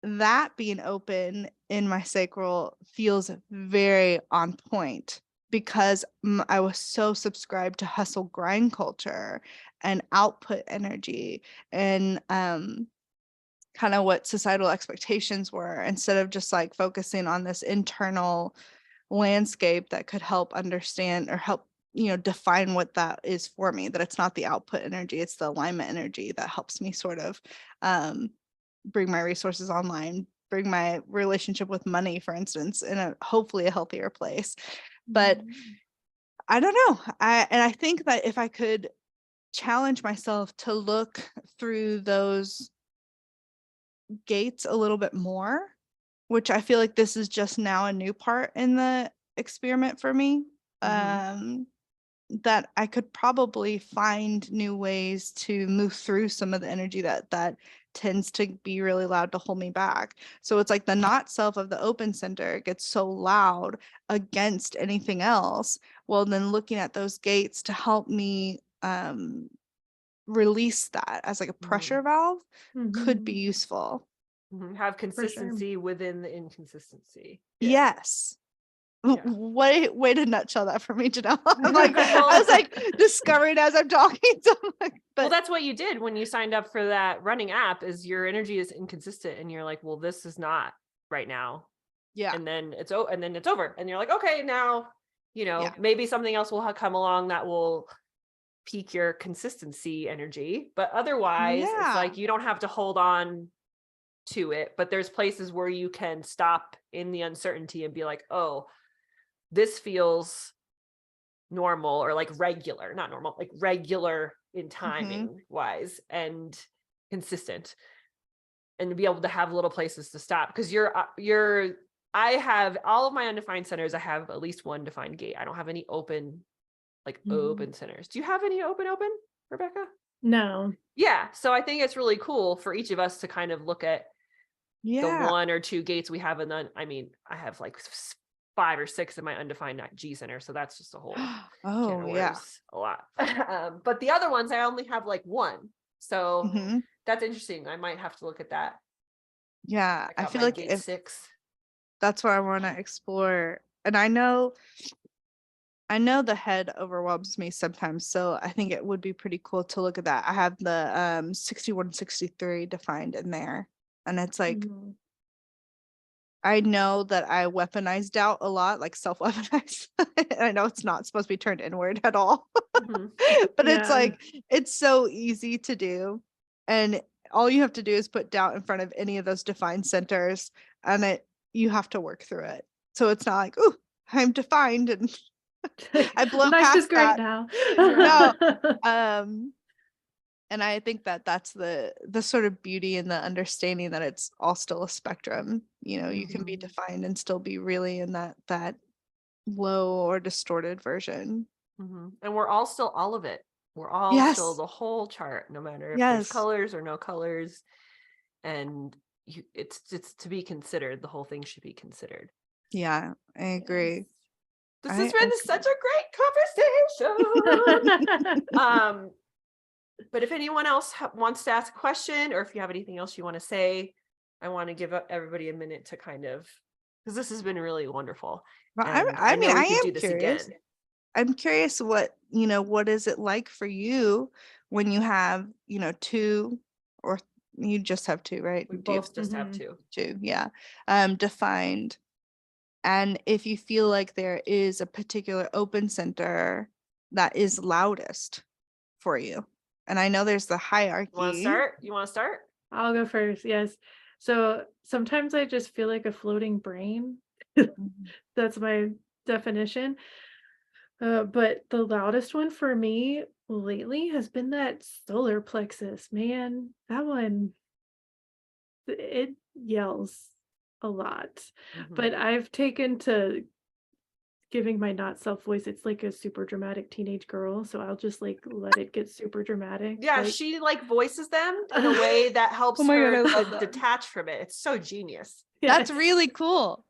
that being open in my sacral feels very on point because I was so subscribed to hustle grind culture and output energy and kind of what societal expectations were, instead of just like focusing on this internal landscape that could help understand or help, you know, define what that is for me, that it's not the output energy, it's the alignment energy that helps me sort of bring my resources online, bring my relationship with money, for instance, in a hopefully a healthier place. But I don't know. I think that if I could challenge myself to look through those gates a little bit more, which I feel like this is just now a new part in the experiment for me, that I could probably find new ways to move through some of the energy that tends to be really loud to hold me back. So it's like the not self of the open center gets so loud against anything else. Well, then looking at those gates to help me release that as like a pressure valve could be useful. Have consistency within the inconsistency. Yes. Way to nutshell that for me, Janelle. I'm like, I was like discovering as I'm talking. So I'm like, well, that's what you did when you signed up for that running app, is your energy is inconsistent and you're like, well, this is not right now. Yeah. And then it's over. And you're like, okay, now, you know, maybe something else will come along that will peak your consistency energy. But otherwise, it's like you don't have to hold on to it. But there's places where you can stop in the uncertainty and be like, oh, this feels normal, or like regular, not normal, like regular in timing wise and consistent, and to be able to have little places to stop. Because I have all of my undefined centers. I have at least one defined gate. I don't have any open, like open centers. Do you have any open, Rebecca? No. Yeah. So I think it's really cool for each of us to kind of look at the one or two gates we have. And then, I mean, I have like 5 or 6 in my undefined G center. So that's just a whole a lot. But the other ones, I only have like one. So that's interesting. I might have to look at that. Yeah. I feel like gate 6. That's what I want to explore. And I know the head overwhelms me sometimes. So I think it would be pretty cool to look at that. I have the 6163 defined in there. And it's like, I know that I weaponize doubt a lot, like self-weaponize. I know it's not supposed to be turned inward at all. But it's like, it's so easy to do. And all you have to do is put doubt in front of any of those defined centers, and you have to work through it. So it's not like, oh, I'm defined and I blow life past is great that. now. No. And I think that that's the sort of beauty and the understanding that it's all still a spectrum. You know, you can be defined and still be really in that low or distorted version. And we're all still all of it. We're all still the whole chart, no matter if there's colors or no colors. And it's to be considered. The whole thing should be considered. Yeah, I agree. This has been such a great conversation. But if anyone else wants to ask a question, or if you have anything else you want to say, I want to give everybody a minute to kind of, because this has been really wonderful. Well, I am curious. Again. I'm curious what is it like for you when you have, 2, or you just have 2, right? We both just have 2. 2, yeah. Defined. And if you feel like there is a particular open center that is loudest for you. And I know there's the hierarchy. You want to start? I'll go first. Yes. So sometimes I just feel like a floating brain. That's my definition. But the loudest one for me lately has been that solar plexus. Man, that one, it yells. a lot. But Mhm. I've taken to giving my not self voice. It's like a super dramatic teenage girl, so I'll just like let it get super dramatic. Yeah, Like she like voices them in a way that Oh helps my God, her I to love that. detach from it. It's so genius. That's yes. really cool.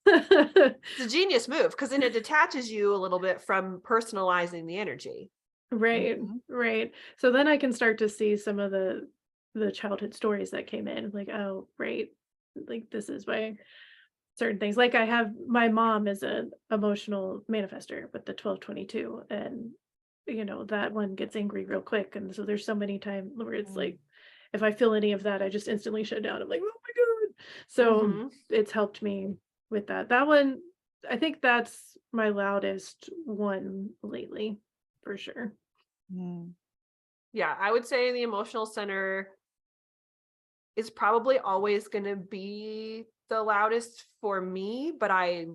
It's a genius move because then it detaches you a little bit from personalizing the energy. Right, Mhm. right. So then I can start to see some of the childhood stories that came in, like, oh, right, like this is why certain things. Like I have my mom is an emotional manifester with the 1222, and that one gets angry real quick, and so there's so many times where it's Mm. like if I feel any of that, I just instantly shut down. I'm like, oh my god. So Mhm. it's helped me with that. That one, I think that's my loudest one lately, for sure. Mm. Yeah, I would say the emotional center is probably always going to be the loudest for me, but I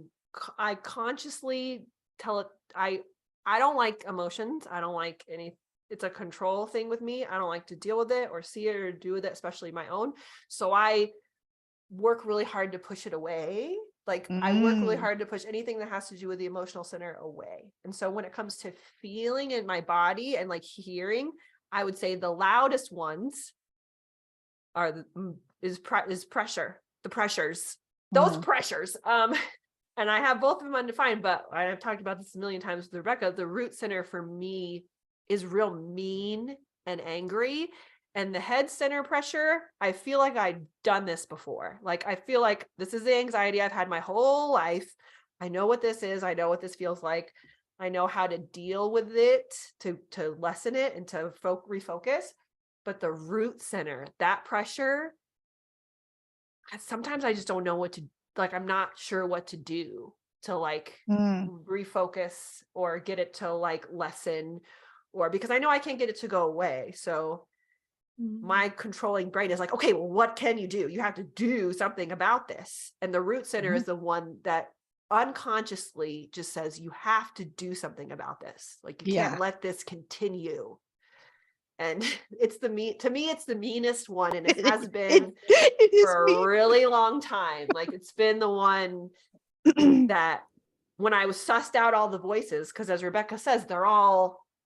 consciously tell it I don't like emotions. I don't like any it's a control thing with me. I don't like to deal with it or see it or do with it, especially my own. So I work really hard to push it away. Like I work really Mm. hard to push anything that has to do with the emotional center away. And so when it comes to feeling in my body and like hearing, I would say the loudest ones are is pressure, the pressures, those Mhm. pressures. And I have both of them undefined, but I've talked about this a million times with Rebecca. The root center for me is real mean and angry. And the head center pressure, I feel like I've done this before. Like I feel like this is the anxiety I've had my whole life. I know what this is. I know what this feels like. I know how to deal with it to lessen it and to refocus. But the root center, that pressure, sometimes I just don't know what to like. I'm not sure what to do to like Mm. refocus or get it to like lessen, or because I know I can't get it to go away. So Mm. my controlling brain is like, okay, well, what can you do? You have to do something about this. And the root center Mhm. is the one that unconsciously just says, you have to do something about this. Like, you Yeah. can't let this continue. And it's to me, it's the meanest one. And it has been It is for me. a really long time. Like, it's been the one that when I was sussed out all the voices, because as Rebecca says,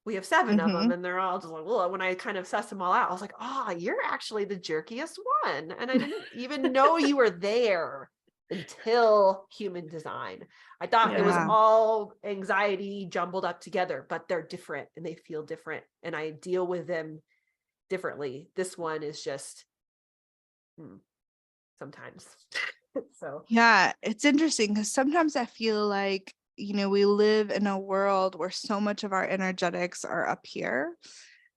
we have 7 of them Mhm. and they're all just like, well, when I kind of suss them all out, I was like, oh, you're actually the jerkiest one. And I didn't even know you were there until human design. I thought it was Yeah. Yeah. all anxiety jumbled up together, but they're different and they feel different. And I deal with them differently. This one is just sometimes. So Yeah, it's interesting because sometimes I feel like, we live in a world where so much of our energetics are up here,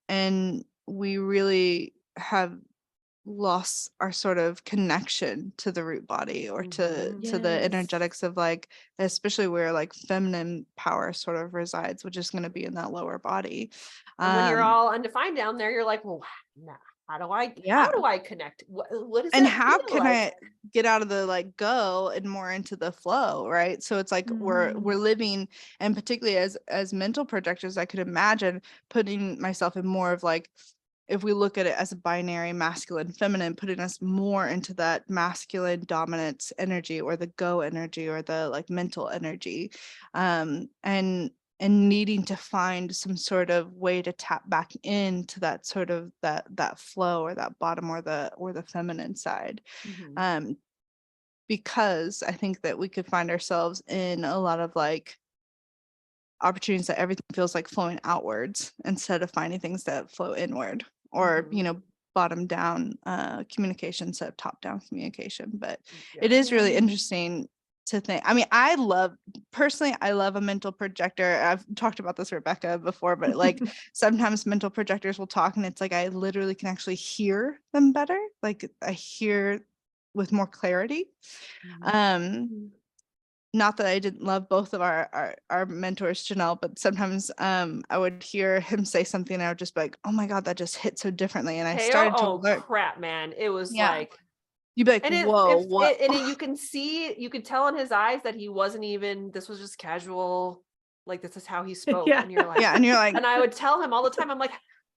and we really have lost our sort of connection to the root body or to the Yes. energetics of like, especially where like feminine power sort of resides, which is going to be in that lower body. and when you're Um, all undefined down there, you're like, well, nah, how yeah. do I connect? What does And that how feel can like? I get out of the like go and more into the flow, right? So it's like we're Mhm. living, and particularly as mental projectors, I could imagine putting myself in more of like, if we look at it as a binary masculine feminine, putting us more into that masculine dominance energy or the go energy or the like mental energy, and needing to find some sort of way to tap back into that sort of that flow or that bottom or the feminine side, Mhm. um because I think that we could find ourselves in a lot of like opportunities that everything feels like flowing outwards instead of finding things that flow inward, or Mhm. bottom down communication instead of top down communication. But Yeah. it is really Yeah. interesting to think. I mean, personally I love a mental projector. I've talked about this, Rebecca, before, but like sometimes mental projectors will talk and it's like I literally can actually hear them better, like I hear with more clarity. Mhm. um Mm. Not that I didn't love both of our mentors, Janelle, but sometimes I would hear him say something and I would just be like, oh my God, that just hit so differently. And I Teo, started to oh learn. crap, man. It was Yeah. like, You'd be like, and whoa, what? you could tell in his eyes that he wasn't even, this was just casual. Like, this is how he spoke. Yeah. And you're like, Yeah. And you're like, and I would tell him all the time, I'm like,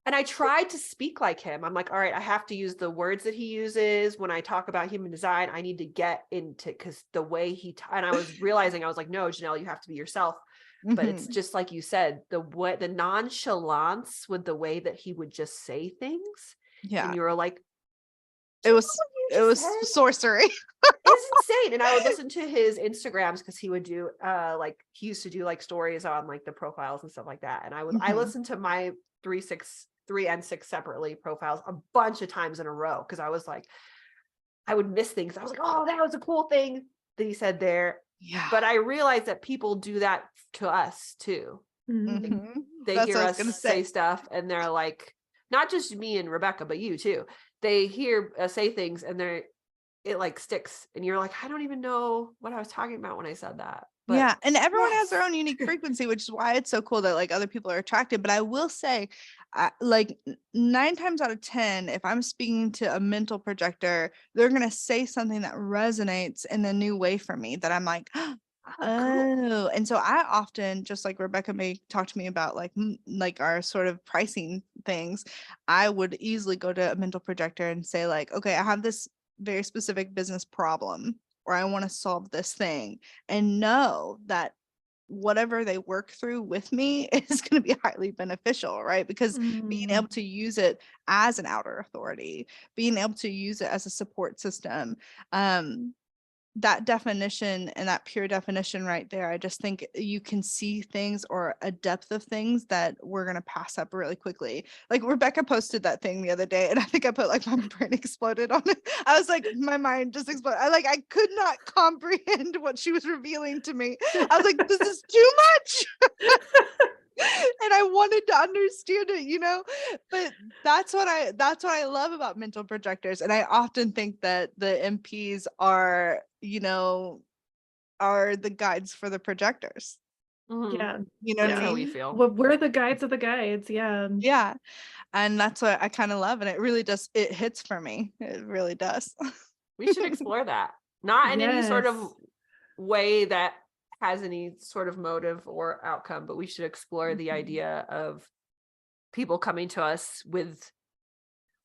And I tried to speak like him. I'm like, all right, I have to use the words that he uses when I talk about human design. I need to get into, because the way and I was realizing, I was like, no, Janelle, you have to be yourself. But it's just like you said, the nonchalance with the way that he would just say things. Yeah. And you were like, it was sorcery. It's insane. And I would listen to his Instagrams because he would do he used to do like stories on like the profiles and stuff like that. And I listened to my 3 and 6 separately profiles a bunch of times in a row because I was like, I would miss things. I was like, oh, that was a cool thing that he said there. Yeah. But I realized that people do that to us too. They That's hear what I was us gonna say stuff and they're like, not just me and Rebecca, but you too. They hear us say things and it like sticks and you're like, I don't even know what I was talking about when I said that. But yeah, and everyone has their own unique frequency, which is why it's so cool that like other people are attracted. But I will say, like 9 times out of 10, if I'm speaking to a mental projector, they're gonna say something that resonates in a new way for me that I'm like, oh. Cool. And so I often, just like Rebecca may talk to me about like our sort of pricing things, I would easily go to a mental projector and say like, okay, I have this very specific business problem, or I want to solve this thing, and know that whatever they work through with me is going to be highly beneficial, right? Because being able to use it as an outer authority, being able to use it as a support system, that definition and that pure definition right there, I just think you can see things or a depth of things that we're going to pass up really quickly. Like Rebecca posted that thing the other day and I think I put like my brain exploded on it. I was like, my mind just exploded. I could not comprehend what she was revealing to me. I was like, this is too much. And I wanted to understand it, but that's what I love about mental projectors. And I often think that the MPs are, are the guides for the projectors. Yeah. You know what I mean? How we feel. Well, we're the guides of the guides. Yeah. Yeah. And that's what I kind of love. And it really does. It hits for me. It really does. We should explore that. Not in any sort of way that has any sort of motive or outcome, but we should explore the idea of people coming to us with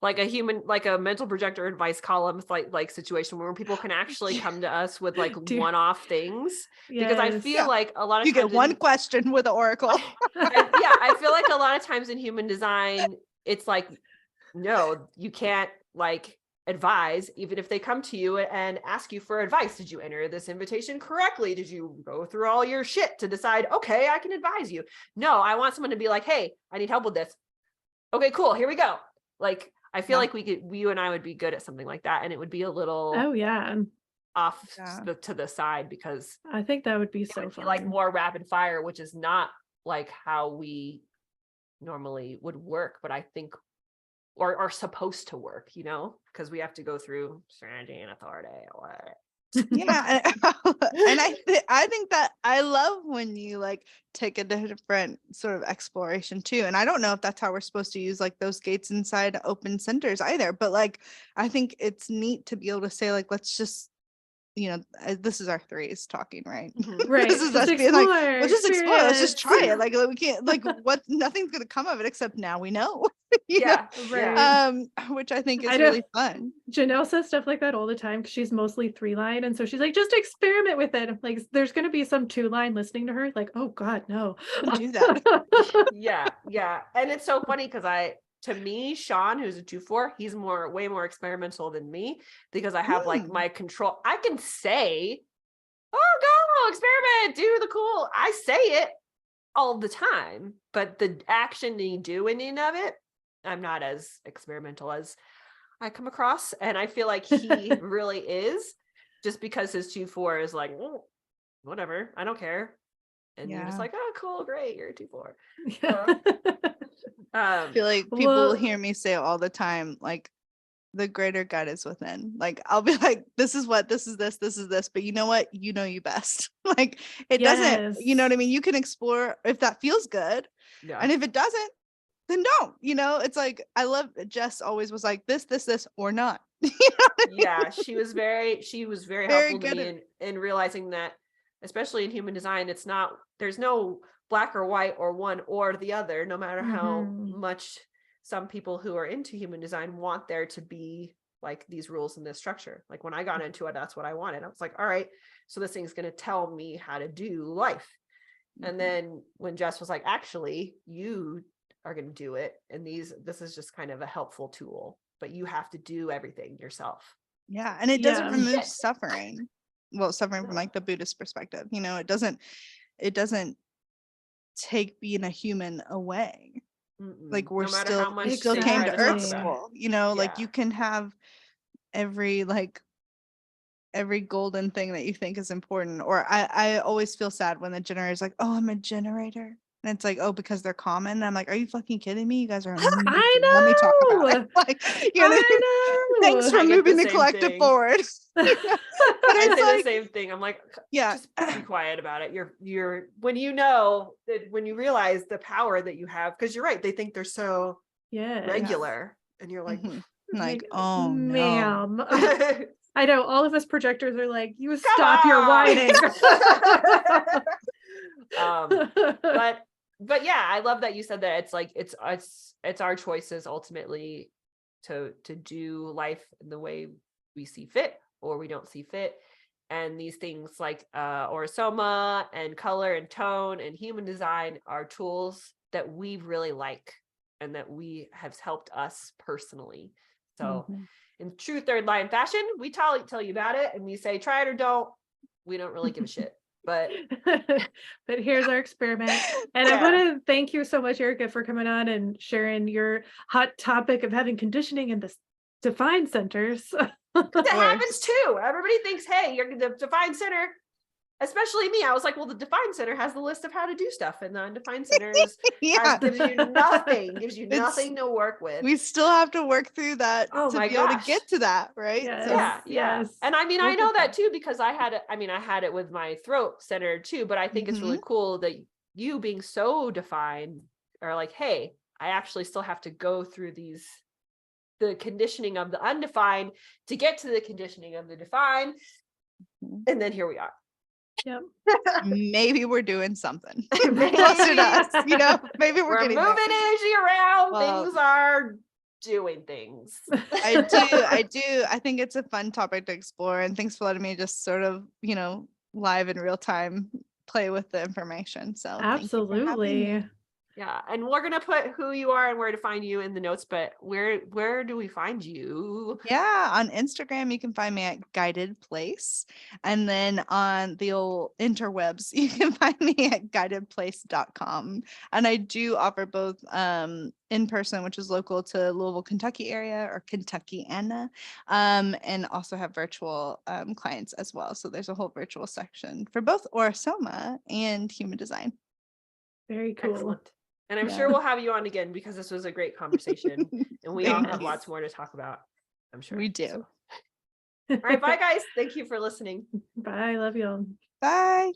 like a mental projector advice column like situation where people can actually come to us with like one-off things. Because I feel like a lot of you times get one question with the oracle. I feel like a lot of times in human design, it's like, no, you can't like advise, even if they come to you and ask you for advice. Did you enter this invitation correctly? Did you go through all your shit to decide, okay, I can advise you? No, I want someone to be like, hey, I need help with this. Okay, cool. Here we go. Like, I feel like you and I would be good at something like that. And it would be a little off to the side, because I think that would be so fun. Like more rapid fire, which is not like how we normally would work, but I think or are supposed to work, because we have to go through strategy and authority. Yeah. And I think that I love when you like take a different sort of exploration too. And I don't know if that's how we're supposed to use like those gates inside open centers either, but like I think it's neat to be able to say like, let's just, this is our threes talking, right? Right. This is us being like, let's just explore, let's just try it. Like we can't, like nothing's gonna come of it except now we know. Right. Which I think is really fun. Janelle says stuff like that all the time because she's mostly 3-line, and so she's like, just experiment with it. Like there's gonna be some 2-line listening to her, like, oh God, no. Do that. Yeah. And it's so funny because to me, Sean, who's a 2-4, he's way more experimental than me, because I have like my control. I can say, oh, go experiment, do the cool. I say it all the time, but the action and doing of it, I'm not as experimental as I come across. And I feel like he really is, just because his 2-4 is like, whatever, I don't care. And you're just like, oh, cool, great, you're a 2-4. I feel like people will hear me say all the time, like, the greater God is within. Like I'll be like, this is this, but you know what? You know you best. Like it doesn't, you know what I mean? You can explore if that feels good. Yeah. And if it doesn't, then don't. It's like I love Jess always was like this, or not. Yeah, she was very helpful to me in realizing that, especially in human design, there's no black or white or one or the other, no matter how much some people who are into human design want there to be like these rules and this structure. Like when I got into it, that's what I wanted. I was like, all right, so this thing's going to tell me how to do life. And then when Jess was like, actually, you are going to do it. And this is just kind of a helpful tool, but you have to do everything yourself. Yeah. And it doesn't Yeah. remove suffering. Well, suffering from like the Buddhist perspective, you know, it doesn't take being a human away. Like we're No matter still, how much we still they came try to talk Earth about it. School, you know, like Yeah. you can have every golden thing that you think is important. Or I always feel sad when the generator is like, oh, I'm a generator. And it's like, oh, because they're common. And I'm like, are you fucking kidding me? You guys are amazing. I Let me talk about it. know. Like, you know, thanks for I get moving the the same collective thing. forward. You know? But I it's say like, the same thing. I'm like, yeah, just be quiet about it. You're when you know that, when you realize the power that you have, because you're right, they think they're so Yeah. regular, and you're like, like, oh no. ma'am. I know all of us projectors are like, you Come stop your on. whining. But yeah, I love that you said that. It's like it's our choices ultimately to do life in the way we see fit or we don't see fit. And these things like Aura-Soma and color and tone and human design are tools that we really like and that we have helped us personally. So in true third line fashion, we tell you about it and we say try it or don't. We don't really give a shit. But here's our experiment. And I want to thank you so much, Erica, for coming on and sharing your hot topic of having conditioning in the defined centers. That happens too. Everybody thinks, hey, you're the defined center, especially me. I was like, well, the defined center has the list of how to do stuff, and the undefined center gives you nothing to work with. We still have to work through that able to get to that, right? Yes, yes. And I mean, I know that too, because I had it with my throat center too, but I think it's really cool that you being so defined are like, hey, I actually still have to go through the conditioning of the undefined to get to the conditioning of the defined. And then here we are. Yep. Maybe we're doing something. Closer to us, you know, maybe we're getting moving energy around. Well, things are doing things. I do. I think it's a fun topic to explore, and thanks for letting me just sort of, you know, live in real time play with the information. So absolutely. Yeah, and we're gonna put who you are and where to find you in the notes, but where do we find you? Yeah, on Instagram you can find me at Guided Place, and then on the old interwebs you can find me at guidedplace.com. And I do offer both in person, which is local to Louisville, Kentucky area, or Kentuckiana, and also have virtual clients as well. So there's a whole virtual section for both Aura-Soma and human design. Very cool. Excellent. And I'm sure we'll have you on again because this was a great conversation and we all have lots more to talk about. I'm sure we do. So. All right, bye guys. Thank you for listening. Bye. Love y'all. Bye.